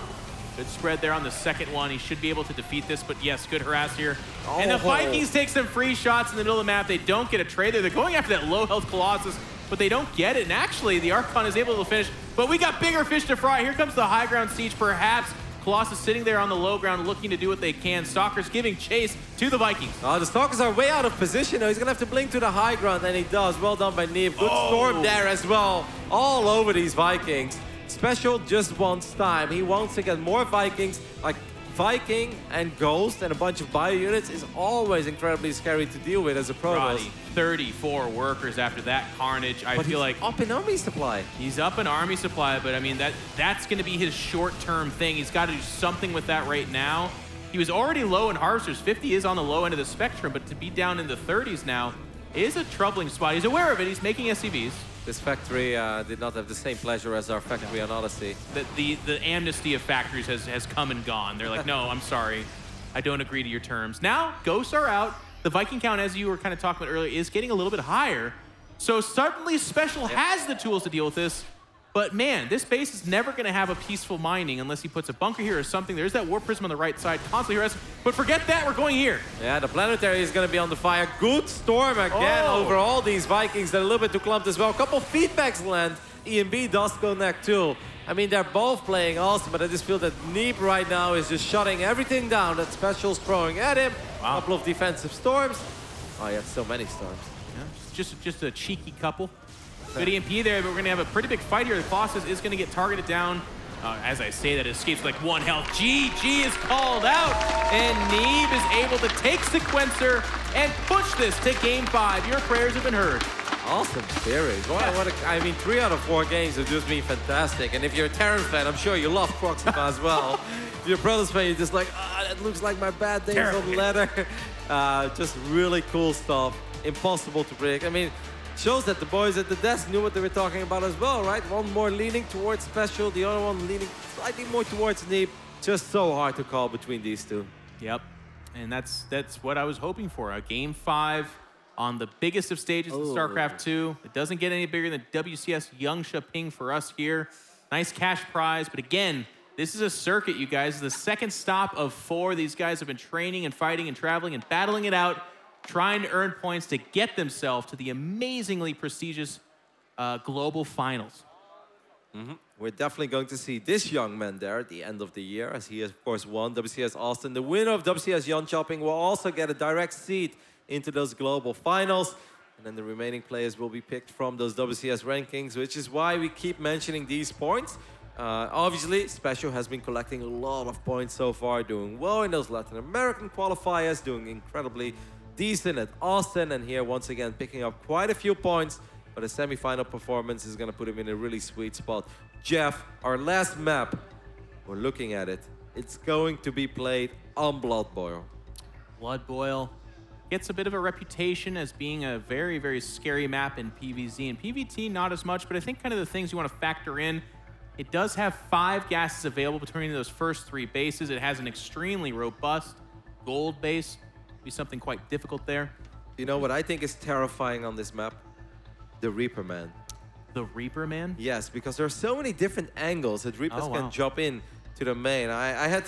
Good spread there on the second one. He should be able to defeat this, but yes, good harass here. And the Vikings take some free shots in the middle of the map. They don't get a trade there. They're going after that low health Colossus, but they don't get it. And actually, the Archon is able to finish, but we got bigger fish to fry. Here comes the high ground siege, perhaps. Colossus sitting there on the low ground looking to do what they can. Stalkers giving chase to the Vikings. The Stalkers are way out of position now. He's gonna have to blink to the high ground, and he does. Well done by Neeb. Good storm there as well. All over these Vikings. Special just wants time. He wants to get more Vikings. Like Viking and Ghost and a bunch of bio units is always incredibly scary to deal with as a Protoss. 34 workers after that carnage. I feel like up in army supply. He's up in army supply, but I mean that's going to be his short-term thing. He's got to do something with that right now. He was already low in harvesters. 50 is on the low end of the spectrum, but to be down in the 30s now is a troubling spot. He's aware of it. He's making SCVs. This factory did not have the same pleasure as our factory on Odyssey. The amnesty of factories has come and gone. They're like, no, I'm sorry. I don't agree to your terms. Now, ghosts are out. The Viking count, as you were kind of talking about earlier, is getting a little bit higher. So suddenly Special has the tools to deal with this. But man, this base is never going to have a peaceful mining unless he puts a bunker here or something. There's that Warp Prism on the right side, constantly harassing. But forget that, we're going here. Yeah, the planetary is going to be on the fire. Good storm again over all these Vikings. They're a little bit too clumped as well. A couple feedbacks land. EMB does go neck too. I mean, they're both playing awesome, but I just feel that Neeb right now is just shutting everything down that Special's throwing at him. A couple of defensive storms. Oh, yeah, so many storms. Yeah, just a cheeky couple. Good EMP there, but we're going to have a pretty big fight here. The Colossus is going to get targeted down. As I say that, it escapes like 1 health. GG is called out, and Neeb is able to take Sequencer and push this to Game 5. Your prayers have been heard. Awesome series. I mean, 3 out of 4 games have just been fantastic. And if you're a Terran fan, I'm sure you love Proxima as well. If you're a Protoss fan, you're just like, that looks like my bad days on the ladder. Just really cool stuff. Impossible to predict. I mean, shows that the boys at the desk knew what they were talking about as well, right? One more leaning towards Special, the other one leaning slightly more towards Neeb. Just so hard to call between these two. Yep. And that's what I was hoping for. A Game 5 on the biggest of stages in StarCraft 2. It doesn't get any bigger than WCS Jönköping for us here. Nice cash prize, but again, this is a circuit, you guys. The second stop of 4. These guys have been training and fighting and traveling and battling it out, trying to earn points to get themselves to the amazingly prestigious global finals. We're definitely going to see this young man there at the end of the year, as he has, of course, won WCS Austin. The winner of WCS Jönköping will also get a direct seat into those global finals. And then the remaining players will be picked from those WCS rankings, which is why we keep mentioning these points. Obviously, Special has been collecting a lot of points so far, doing well in those Latin American qualifiers, doing incredibly decent at Austin, and here once again picking up quite a few points. But a semi-final performance is going to put him in a really sweet spot. Jeff, our last map, we're looking at it. It's going to be played on Blood Boil. Blood Boil gets a bit of a reputation as being a very, very scary map in PvZ. And PvT, not as much, but I think kind of the things you want to factor in, it does have 5 gases available between those first 3 bases. It has an extremely robust gold base. Be something quite difficult there. You know what I think is terrifying on this map? The Reaper Man. The Reaper Man? Yes, because there are so many different angles that Reapers can jump in to the main. I had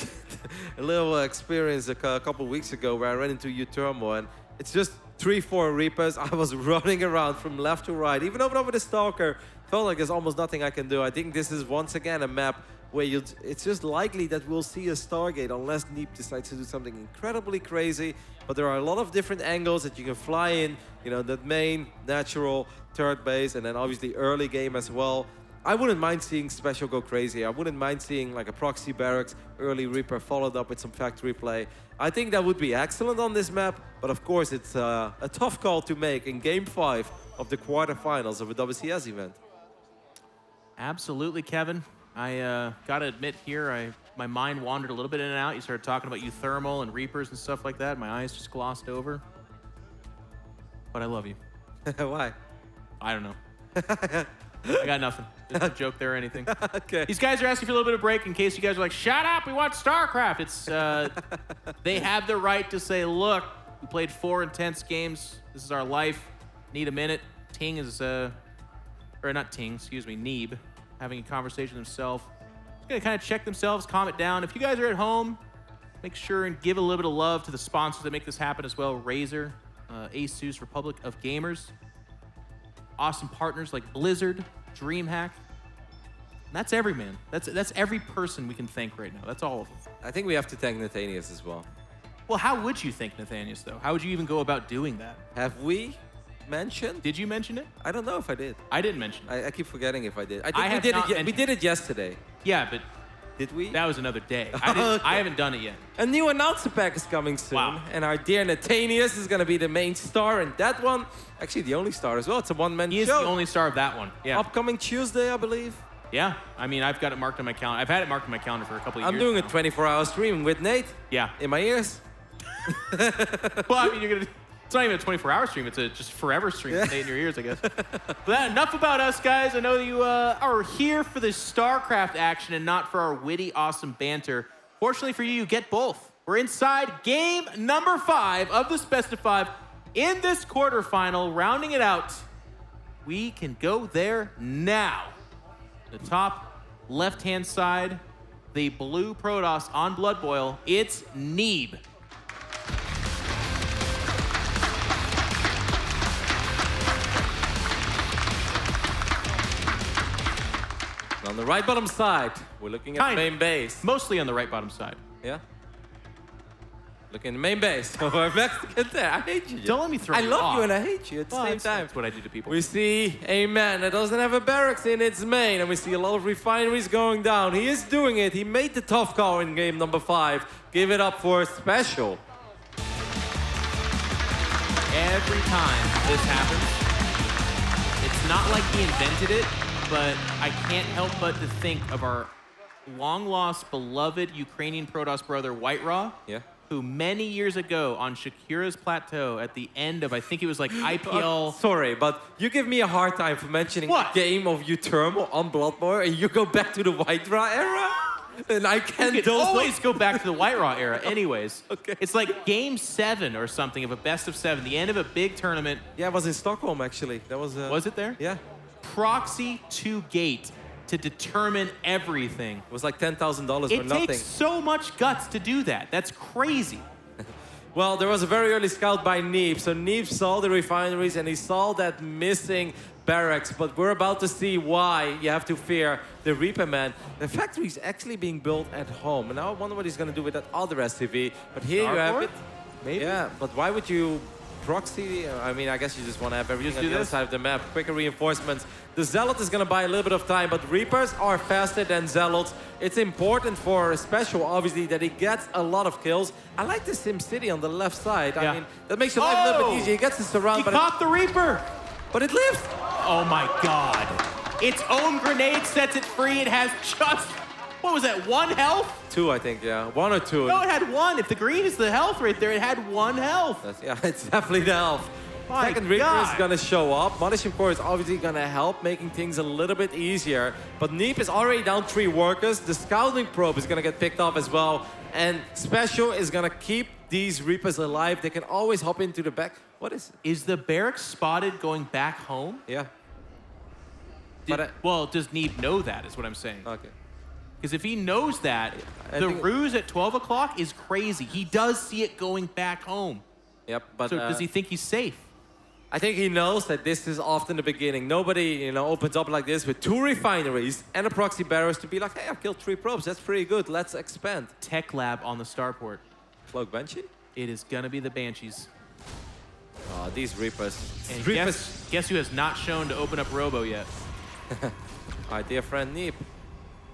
a little experience a couple weeks ago where I ran into U-Thermal, and it's just 3-4 Reapers. I was running around from left to right. Even over the Stalker, felt like there's almost nothing I can do. I think this is once again a map where it's just likely that we'll see a Stargate unless Neeb decides to do something incredibly crazy. But there are a lot of different angles that you can fly in, you know, that main, natural, third base, and then obviously early game as well. I wouldn't mind seeing Special go crazy. I wouldn't mind seeing like a proxy barracks, early Reaper followed up with some factory play. I think that would be excellent on this map, but of course it's a tough call to make in Game 5 of the quarterfinals of a WCS event. Absolutely, Kevin. I gotta admit here, my mind wandered a little bit in and out. You started talking about U-Thermal and Reapers and stuff like that. My eyes just glossed over. But I love you. Why? I don't know. I got nothing. There's no joke there or anything. Okay. These guys are asking for a little bit of break in case you guys are like, shut up, we want StarCraft. It's they have the right to say, look, we played 4 intense games. This is our life. Need a minute. Ting is, or not Ting, excuse me, Neeb, having a conversation with himself. He's gonna kind of check themselves, calm it down. If you guys are at home, make sure and give a little bit of love to the sponsors that make this happen as well. Razer, Asus, Republic of Gamers. Awesome partners like Blizzard, DreamHack. And that's every man. That's every person we can thank right now. That's all of them. I think we have to thank Nathanius as well. Well, how would you thank Nathanius, though? How would you even go about doing that? Have we mentioned? Did you mention it? I don't know if I did. I didn't mention it. I keep forgetting if I did. I think we did it yesterday. Yeah, but did we? That was another day. Okay. I haven't done it yet. A new announcer pack is coming soon. Wow. And our dear Nathanius is going to be the main star in that one. Actually, the only star as well. It's a one-man show. He is the only star of that one. Yeah. Upcoming Tuesday, I believe. Yeah. I mean, I've got it marked on my calendar. I've had it marked on my calendar for a couple of years I'm doing now. a 24-hour stream with Nate. Yeah. In my ears. Well, I mean, it's not even a 24-hour stream. It's a just forever stream. Stay in your ears, I guess. But enough about us, guys. I know you are here for the StarCraft action and not for our witty, awesome banter. Fortunately for you, you get both. We're inside game number 5 of this best of 5 in this quarterfinal. Rounding it out, we can go there now. The top left-hand side, the blue Protoss on Blood Boil. It's Neeb. On the right bottom side, we're looking at the main base. Mostly on the right bottom side. Yeah. Looking at the main base. We're Mexican there. I hate you. Don't let me throw I you love off. you and I hate you at the same time. That's what I do to people. We see a man that doesn't have a barracks in its main, and we see a lot of refineries going down. He is doing it. He made the tough call in game number 5. Give it up for Special. Every time this happens, it's not like he invented it, but I can't help but to think of our long-lost, beloved Ukrainian Protoss brother, White Raw, who many years ago on Shakira's Plateau at the end of, I think it was like IPL... Sorry, but you give me a hard time for mentioning What? the game of U-Thermal on Blood Boil, and you go back to the White Raw era? And I can't You can always go back to the White Raw era anyways. Okay. It's like game 7 or something of a best of 7, the end of a big tournament. Yeah, it was in Stockholm, actually. That was... Was it there? Yeah. Proxy to gate to determine everything. It was like $10,000 for It nothing. takes so much guts to do that. That's crazy. Well, there was a very early scout by Neeb. So Neeb saw the refineries and he saw that missing barracks. But we're about to see why you have to fear the Reaper Man. The factory is actually being built at home. And now I wonder what he's going to do with that other SCV. But here you have it. Maybe? Yeah, but why would you proxy? I mean, I guess you just want to have everything on the other side of the map. Quicker reinforcements. The Zealot is going to buy a little bit of time, but Reapers are faster than Zealots. It's important for Special, obviously, that he gets a lot of kills. I like the SimCity on the left side. I mean, that makes your life a little bit easier. He gets to surround, He caught the Reaper. but it lives. Oh my God. Its own grenade sets it free. It has just, what was that, 1 health? 2, I think, yeah. 1 or 2. No, it had 1. If the green is the health right there, it had 1 health. Yeah, it's definitely the health. My Second Reaper God. is going to show up. Monishim Core is obviously going to help, making things a little bit easier. But Neeb is already down 3 workers. The Scouting Probe is going to get picked off as well. And Special is going to keep these Reapers alive. They can always hop into the back. What is it? Is the barracks spotted going back home? Yeah. Well, does Neeb know that, is what I'm saying. Okay. Because if he knows that, I the think- ruse at 12 o'clock is crazy. He does see it going back home. Yep, but So does he think he's safe? I think he knows that this is often the beginning. Nobody, opens up like this with 2 refineries and a proxy barracks to be like, hey, I've killed 3 probes. That's pretty good. Let's expand. Tech lab on the starport. Cloak Banshee? It is gonna be the Banshees. Oh, these Reapers. And Reapers. guess who has not shown to open up Robo yet? Our dear friend Neeb.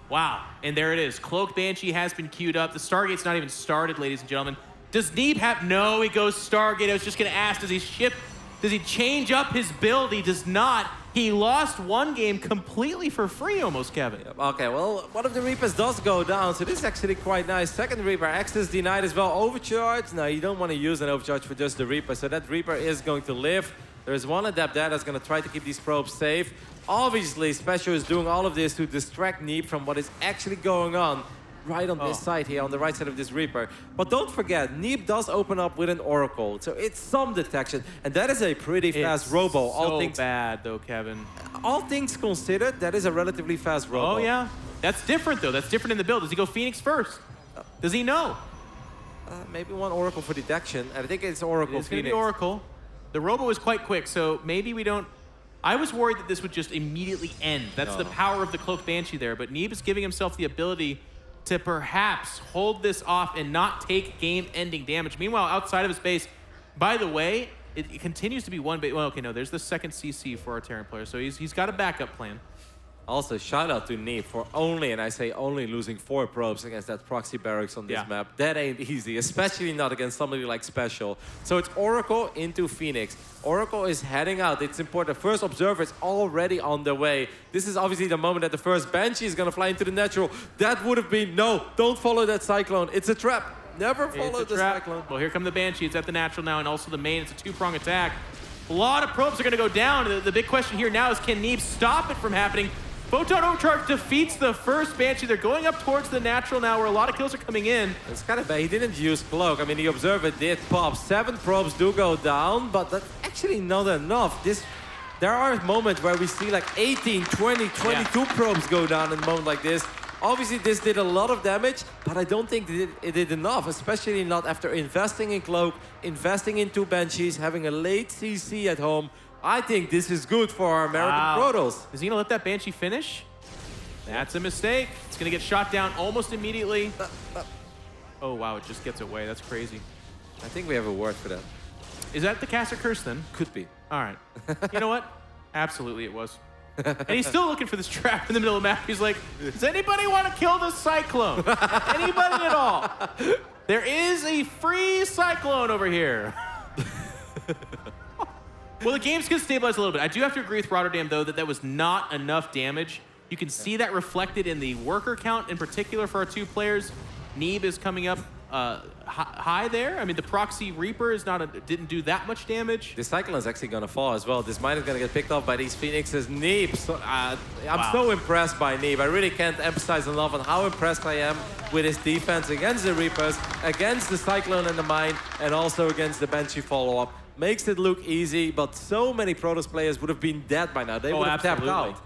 Wow, and there it is. Cloak Banshee has been queued up. The Stargate's not even started, ladies and gentlemen. Does Neeb have, no, he goes Stargate. I was just gonna ask, does he change up his build? He does not. He lost 1 game completely for free almost, Kevin. Yep, okay, well, one of the Reapers does go down, so this is actually quite nice. Second Reaper, access denied as well. Overcharge, no, you don't want to use an overcharge for just the Reaper, so that Reaper is going to live. There's one Adept there that's going to try to keep these probes safe. Obviously, Special is doing all of this to distract Neeb from what is actually going on right on this side here, on the right side of this Reaper. But don't forget, Neeb does open up with an Oracle, so it's some detection, and that is a pretty fast Robo. All things bad though, Kevin. All things considered, that is a relatively fast Robo. Oh yeah, that's different though. That's different in the build. Does he go Phoenix first? Does he know? Maybe 1 Oracle for detection, and I think it's Oracle It's gonna Phoenix. be Oracle. The Robo is quite quick, so maybe we don't. I was worried that this would just immediately end. That's the power of the Cloak Banshee there, but Neeb is giving himself the ability to perhaps hold this off and not take game-ending damage. Meanwhile, outside of his base, by the way, it continues to be 1 base. Well, okay, no, there's the second CC for our Terran player, so he's got a backup plan. Also, shout out to Neeb for only, and I say only, losing 4 probes against that proxy barracks on this map. That ain't easy, especially not against somebody like Special. So it's Oracle into Phoenix. Oracle is heading out. It's important. The first observer is already on the way. This is obviously the moment that the first Banshee is going to fly into the natural. That would have been, no, don't follow that Cyclone. It's a trap. Never follow the Cyclone. Well, here come the Banshee. It's at the natural now, and also the main. It's a 2-prong attack. A lot of probes are going to go down. The big question here now is, can Neeb stop it from happening? Photon Overcharge defeats the first Banshee. They're going up towards the natural now, where a lot of kills are coming in. It's kind of bad. He didn't use Cloak. I mean, the Observer did pop. 7 probes do go down, but that's actually not enough. There are moments where we see like 18, 20, 22 probes go down in a moment like this. Obviously, this did a lot of damage, but I don't think it did enough, especially not after investing in Cloak, investing in 2 Banshees, having a late CC at home. I think this is good for our American Protoss. Is he gonna let that Banshee finish? That's a mistake. It's gonna get shot down almost immediately. Oh wow, it just gets away. That's crazy. I think we have a word for that. Is that the Caster Curse then? Could be. All right. You know what? Absolutely it was. And he's still looking for this trap in the middle of the map. He's like, does anybody want to kill this Cyclone? Anybody at all? There is a free Cyclone over here. Well, the game's going to stabilize a little bit. I do have to agree with Rotterdam, though, that was not enough damage. You can see that reflected in the worker count in particular for our 2 players. Neeb is coming up high there. I mean, the Proxy Reaper is didn't do that much damage. The Cyclone is actually going to fall as well. This mine is going to get picked off by these Phoenixes. Neeb, I'm so impressed by Neeb. I really can't emphasize enough on how impressed I am with his defense against the Reapers, against the Cyclone and the mine, and also against the Banshee follow-up. Makes it look easy, but so many Protoss players would have been dead by now. They would have tapped out.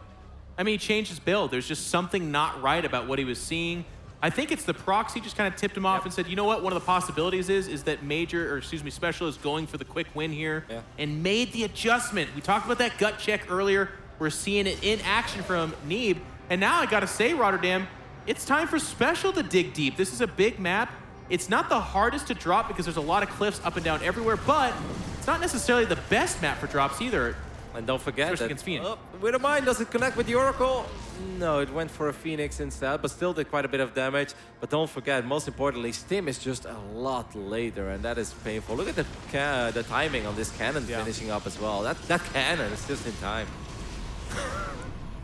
I mean, he changed his build. There's just something not right about what he was seeing. I think it's the Proxy just kind of tipped him off and said, you know what, one of the possibilities is that Special is going for the quick win here and made the adjustment. We talked about that gut check earlier. We're seeing it in action from Neeb. And now I gotta say, Rotterdam, it's time for Special to dig deep. This is a big map. It's not the hardest to drop because there's a lot of cliffs up and down everywhere, but it's not necessarily the best map for drops either. And don't forget that against Phoenix. With a mine, does it connect with the Oracle? No, it went for a Phoenix instead, but still did quite a bit of damage. But don't forget, most importantly, Stim is just a lot later, and that is painful. Look at the timing on this cannon finishing up as well. That cannon is just in time.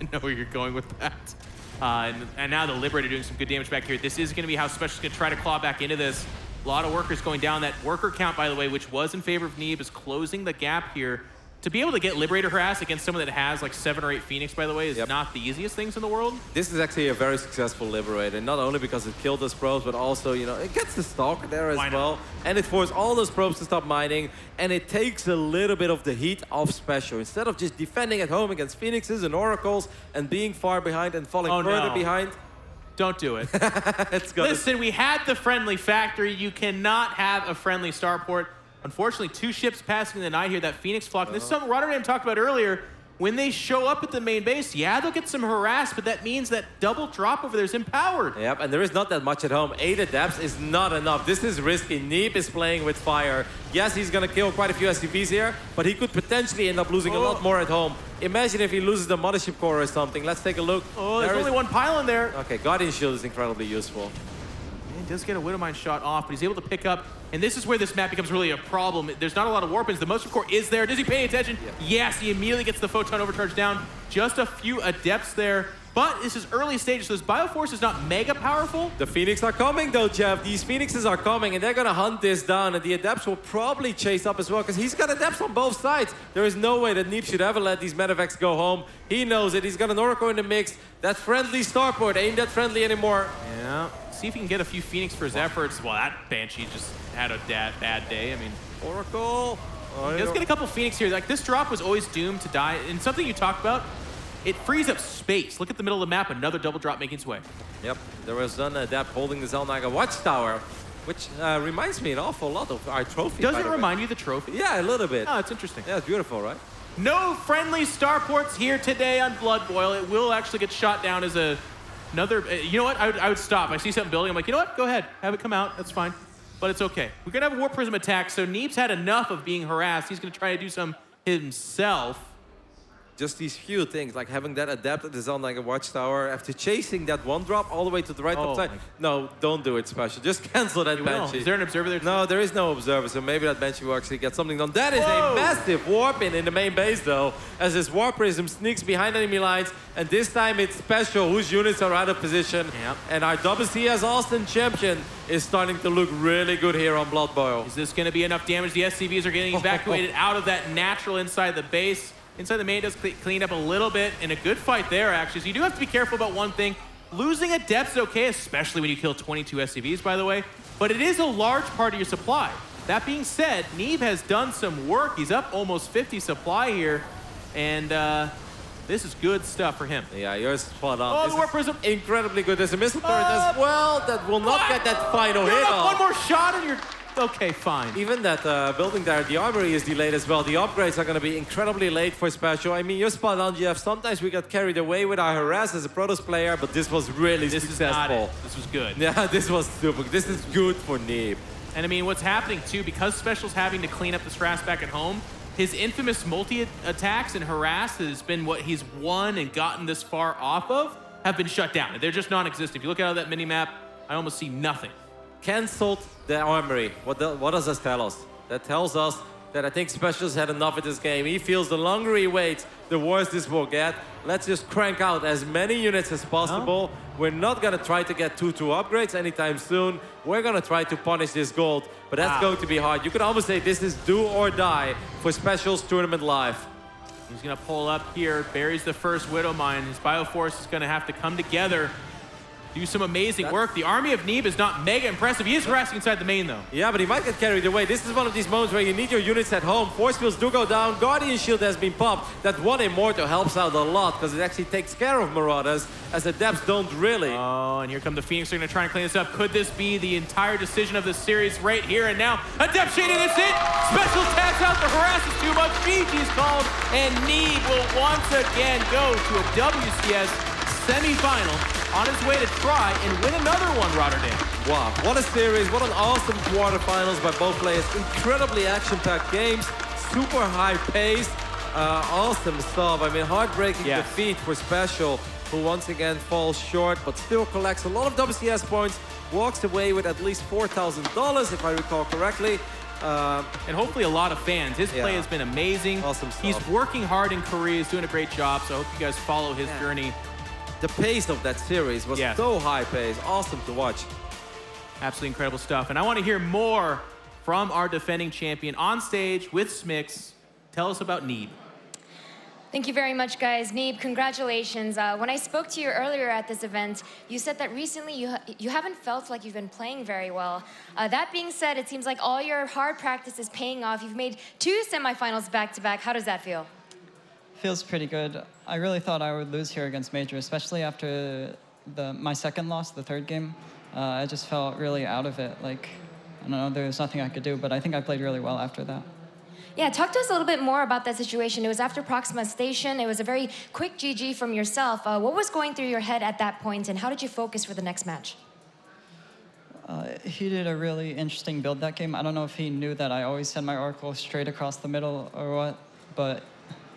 I know where you're going with that. And now the Liberator doing some good damage back here. This is going to be how Special's going to try to claw back into this. A lot of workers going down. That worker count, by the way, which was in favor of Neeb, is closing the gap here. To be able to get Liberator harass against someone that has like 7 or 8 Phoenix, by the way, is not the easiest things in the world. This is actually a very successful Liberator, not only because it killed those probes, but also, you know, it gets the Stalker there as well. And it forced all those probes to stop mining, and it takes a little bit of the heat off Special. Instead of just defending at home against Phoenixes and Oracles and being far behind and falling further behind. Don't do it. Listen, we had the friendly factory. You cannot have a friendly starport. Unfortunately, 2 ships passing the night here, that Phoenix flock. And this is something Rotterdam talked about earlier. When they show up at the main base, they'll get some harass, but that means that double drop over there is empowered. Yep, and there is not that much at home. 8 adepts is not enough. This is risky. Neeb is playing with fire. Yes, he's going to kill quite a few SCVs here, but he could potentially end up losing a lot more at home. Imagine if he loses the Mothership Core or something. Let's take a look. Oh, there's only one pylon there. Okay, Guardian Shield is incredibly useful. He does get a Widowmine shot off, but he's able to pick up. And this is where this map becomes really a problem. There's not a lot of warpins. The Mothership Core is there. Does he pay attention? Yes, he immediately gets the Photon Overcharge down. Just a few adepts there. But this is early stages, so this Bioforce is not mega powerful. The Phoenix are coming though, Jeff. These Phoenixes are coming, and they're gonna hunt this down, and the Adepts will probably chase up as well, because he's got Adepts on both sides. There is no way that Neeb should ever let these Medevacs go home. He knows it. He's got an Oracle in the mix. That friendly starport ain't that friendly anymore. Yeah. See if he can get a few Phoenix for his efforts. Well, that Banshee just had a bad day. I mean, Oracle. He does get a couple Phoenix here. Like, this drop was always doomed to die. And something you talked about, it frees up space. Look at the middle of the map, another double drop making its way. Yep, there was an Adept holding the Zelnaga Watchtower, which reminds me an awful lot of our trophy. Does it remind you of the trophy? Yeah, a little bit. Oh, it's interesting. Yeah, it's beautiful, right? No friendly starports here today on Blood Boil. It will actually get shot down as another... You know what? I would stop. I see something building. I'm like, you know what? Go ahead. Have it come out. That's fine. But it's okay. We're going to have a Warp Prism attack, so Neeb's had enough of being harassed. He's going to try to do some himself. Just these few things, like having that Adept at the Zelnaga Watchtower, after chasing that one drop all the way to the right top side. No, don't do it, Special. Just cancel that Banshee. Is there an observer there? No, there is no observer, so maybe that Banshee will actually get something done. That is a massive warp in the main base, though, as this Warp Prism sneaks behind enemy lines, and this time it's Special, whose units are out of position. Yep. And our WCS Austin champion is starting to look really good here on Blood Boil. Is this going to be enough damage? The SCVs are getting evacuated out of that natural inside the base. Inside the main does clean up a little bit, and a good fight there, actually. So you do have to be careful about one thing. Losing Adepts is okay, especially when you kill 22 SCVs, by the way. But it is a large part of your supply. That being said, Neeb has done some work. He's up almost 50 supply here, and this is good stuff for him. Yeah, you're spot on. Oh, the Warp Prism. Incredibly good. There's a missile turret as well that will not get that final hit off. One more shot and you're... Okay, fine. Even that building there, the armory is delayed as well. The upgrades are going to be incredibly late for Special. I mean, you're spot on, Jeff. Sometimes we got carried away with our harass as a Protoss player, but this was really successful. This was good. Yeah, this was super. This is good for Neeb. And I mean, what's happening too, because Special's having to clean up this harass back at home, his infamous multi-attacks and harass has been what he's won and gotten this far off of, have been shut down. They're just non-existent. If you look out of that mini-map, I almost see nothing. Cancelled the armory. What does this tell us? That tells us that I think Specials had enough of this game. He feels the longer he waits, the worse this will get. Let's just crank out as many units as possible. We're not going to try to get 2-2 upgrades anytime soon. We're going to try to punish this gold, but that's going to be hard. You could almost say this is do or die for Specials Tournament Live. He's going to pull up here, buries the first Widow Mine. His Bioforce is going to have to come together, do some amazing work. The army of Neeb is not mega impressive. He is harassing inside the main, though. Yeah, but he might get carried away. This is one of these moments where you need your units at home. Force fields do go down. Guardian Shield has been popped. That one Immortal helps out a lot because it actually takes care of Marauders, as the Depths don't really. Oh, and here come the Phoenix. They're going to try and clean this up. Could this be the entire decision of the series right here and now? A Depth Shading, that's it! Special taps out. The harass is too much. GG's called, and Neeb will once again go to a WCS semi-final on his way to try and win another one, Rotterdam. Wow, what a series, what an awesome quarterfinals by both players. Incredibly action-packed games, super high-paced, awesome stuff. I mean, heartbreaking defeat for Special, who once again falls short, but still collects a lot of WCS points, walks away with at least $4,000, if I recall correctly. And hopefully a lot of fans. His play has been amazing. Awesome stuff. He's working hard in Korea. He's doing a great job, so I hope you guys follow his journey. The pace of that series was so high-paced. Awesome to watch. Absolutely incredible stuff. And I want to hear more from our defending champion on stage with Smix. Tell us about Neeb. Thank you very much, guys. Neeb, congratulations. When I spoke to you earlier at this event, you said that recently you haven't felt like you've been playing very well. That being said, it seems like all your hard practice is paying off. You've made 2 semifinals back-to-back. How does that feel? Feels pretty good. I really thought I would lose here against Major, especially after my second loss, the third game. I just felt really out of it. Like, I don't know, there was nothing I could do, but I think I played really well after that. Yeah, talk to us a little bit more about that situation. It was after Proxima Station. It was a very quick GG from yourself. What was going through your head at that point, and how did you focus for the next match? He did a really interesting build that game. I don't know if he knew that I always send my Oracle straight across the middle or what, but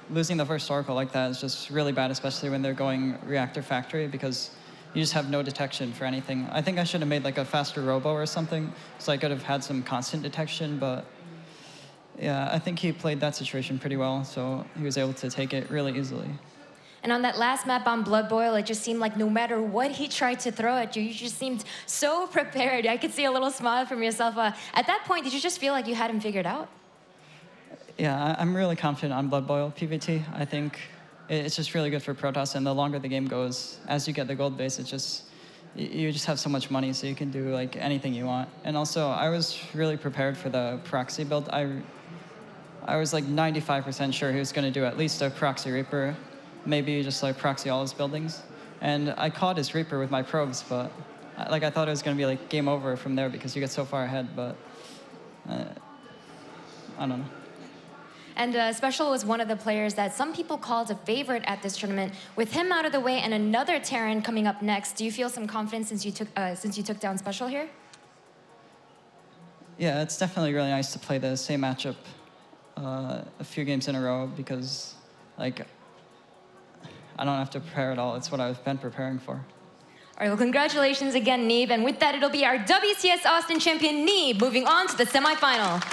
losing the first Oracle like that is just really bad, especially when they're going Reactor Factory, because you just have no detection for anything. I think I should have made like a faster Robo or something, so I could have had some constant detection, but yeah, I think he played that situation pretty well, so he was able to take it really easily. And on that last map on Blood Boil, it just seemed like no matter what he tried to throw at you, you just seemed so prepared. I could see a little smile from yourself. At that point, did you just feel like you had him figured out? Yeah, I'm really confident on Blood Boil PvT. I think it's just really good for Protoss, and the longer the game goes, as you get the gold base, you just have so much money, so you can do like anything you want. And also, I was really prepared for the proxy build. I was like 95% sure he was going to do at least a proxy Reaper, maybe just like proxy all his buildings. And I caught his Reaper with my probes, but I thought it was going to be like game over from there because you get so far ahead, but I don't know. And Special was one of the players that some people called a favorite at this tournament. With him out of the way and another Terran coming up next, do you feel some confidence since you took down Special here? Yeah, it's definitely really nice to play the same matchup a few games in a row because, like, I don't have to prepare at all. It's what I've been preparing for. All right, well, congratulations again, Neeb. And with that, it'll be our WCS Austin champion, Neeb, moving on to the semifinal.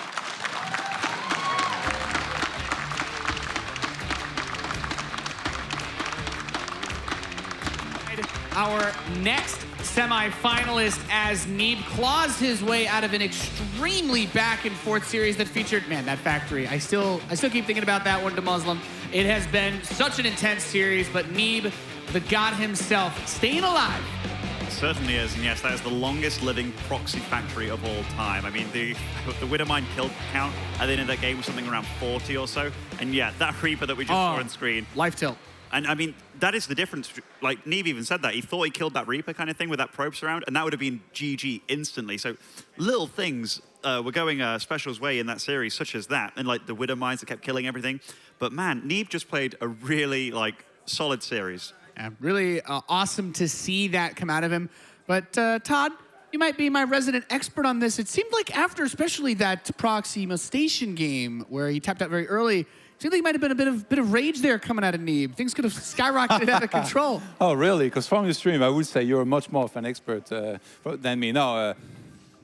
Our next semi-finalist as Neeb claws his way out of an extremely back-and-forth series that featured, man, that factory. I still keep thinking about that one to Muslim. It has been such an intense series, but Neeb, the god himself, staying alive. It certainly is, and yes, that is the longest living proxy factory of all time. I mean, the Widowmine kill count at the end of that game was something around 40 or so, and yeah, that Reaper that we just saw on screen. Life tilt. And I mean, that is the difference. Like, Neeb even said that. He thought he killed that Reaper kind of thing with that probe surround, and that would have been GG instantly. So little things were going Special's way in that series, such as that, and like the Widow Mines that kept killing everything. But man, Neeb just played a really, like, solid series. Yeah, really awesome to see that come out of him. But Todd, you might be my resident expert on this. It seemed like after especially that Proxima Station game where he tapped out very early, seemed like there might have been a bit of rage there coming out of Neeb. Things could have skyrocketed out of control. Oh, really? Because from your stream, I would say you're much more of an expert than me. No,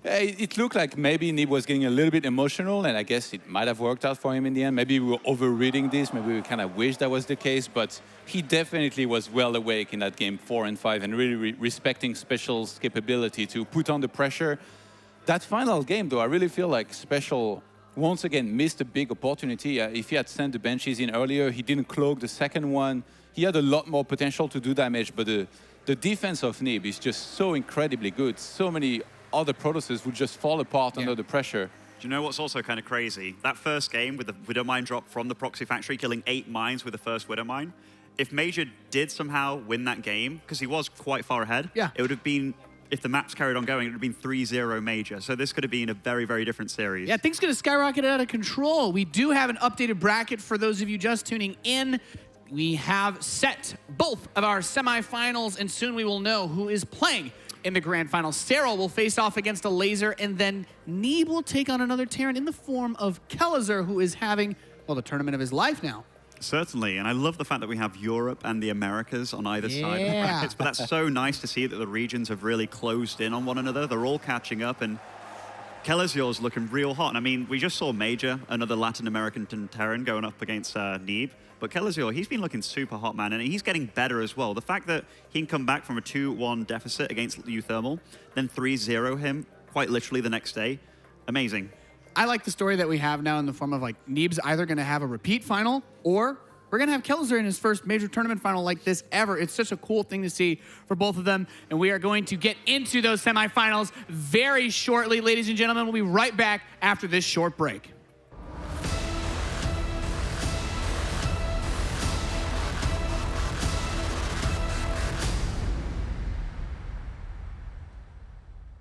It looked like maybe Neeb was getting a little bit emotional, and I guess it might have worked out for him in the end. Maybe we were overreading this. Maybe we kind of wish that was the case, but he definitely was well awake in that game 4 and 5 and really respecting Special's capability to put on the pressure. That final game, though, I really feel like Special once again missed a big opportunity. If he had sent the benches in earlier, he didn't cloak the second one. He had a lot more potential to do damage, but the defense of Neeb is just so incredibly good. So many other Protoss would just fall apart under the pressure. Do you know what's also kind of crazy? That first game with the Widow Mine drop from the Proxy Factory, killing 8 mines with the first Widow Mine. If Major did somehow win that game, because he was quite far ahead, it would have been, if the maps carried on going, it would have been 3-0 Major. So this could have been a very, very different series. Yeah, things could have skyrocketed out of control. We do have an updated bracket for those of you just tuning in. We have set both of our semifinals, and soon we will know who is playing in the grand final. Serral will face off against a Laser, and then Neeb will take on another Terran in the form of Kellizer, who is having, well, the tournament of his life now. Certainly, and I love the fafact that we have Europe and the Americas on either side of the brackets, but that's so nice to see that the regions have really closed in on one another. They're all catching up, and Kellazur's looking real hot. And I mean, we just saw Major, another Latin American Terran, going up against Neeb. But Kellazur, he's been looking super hot, man, and he's getting better as well. The fact that he can come back from a 2-1 deficit against Uthermal, then 3-0 him quite literally the next day, amazing. I like the story that we have now in the form of, like, Neeb's either going to have a repeat final, or we're going to have Kellazur in his first major tournament final like this ever. It's such a cool thing to see for both of them, and we are going to get into those semifinals very shortly. Ladies and gentlemen, we'll be right back after this short break.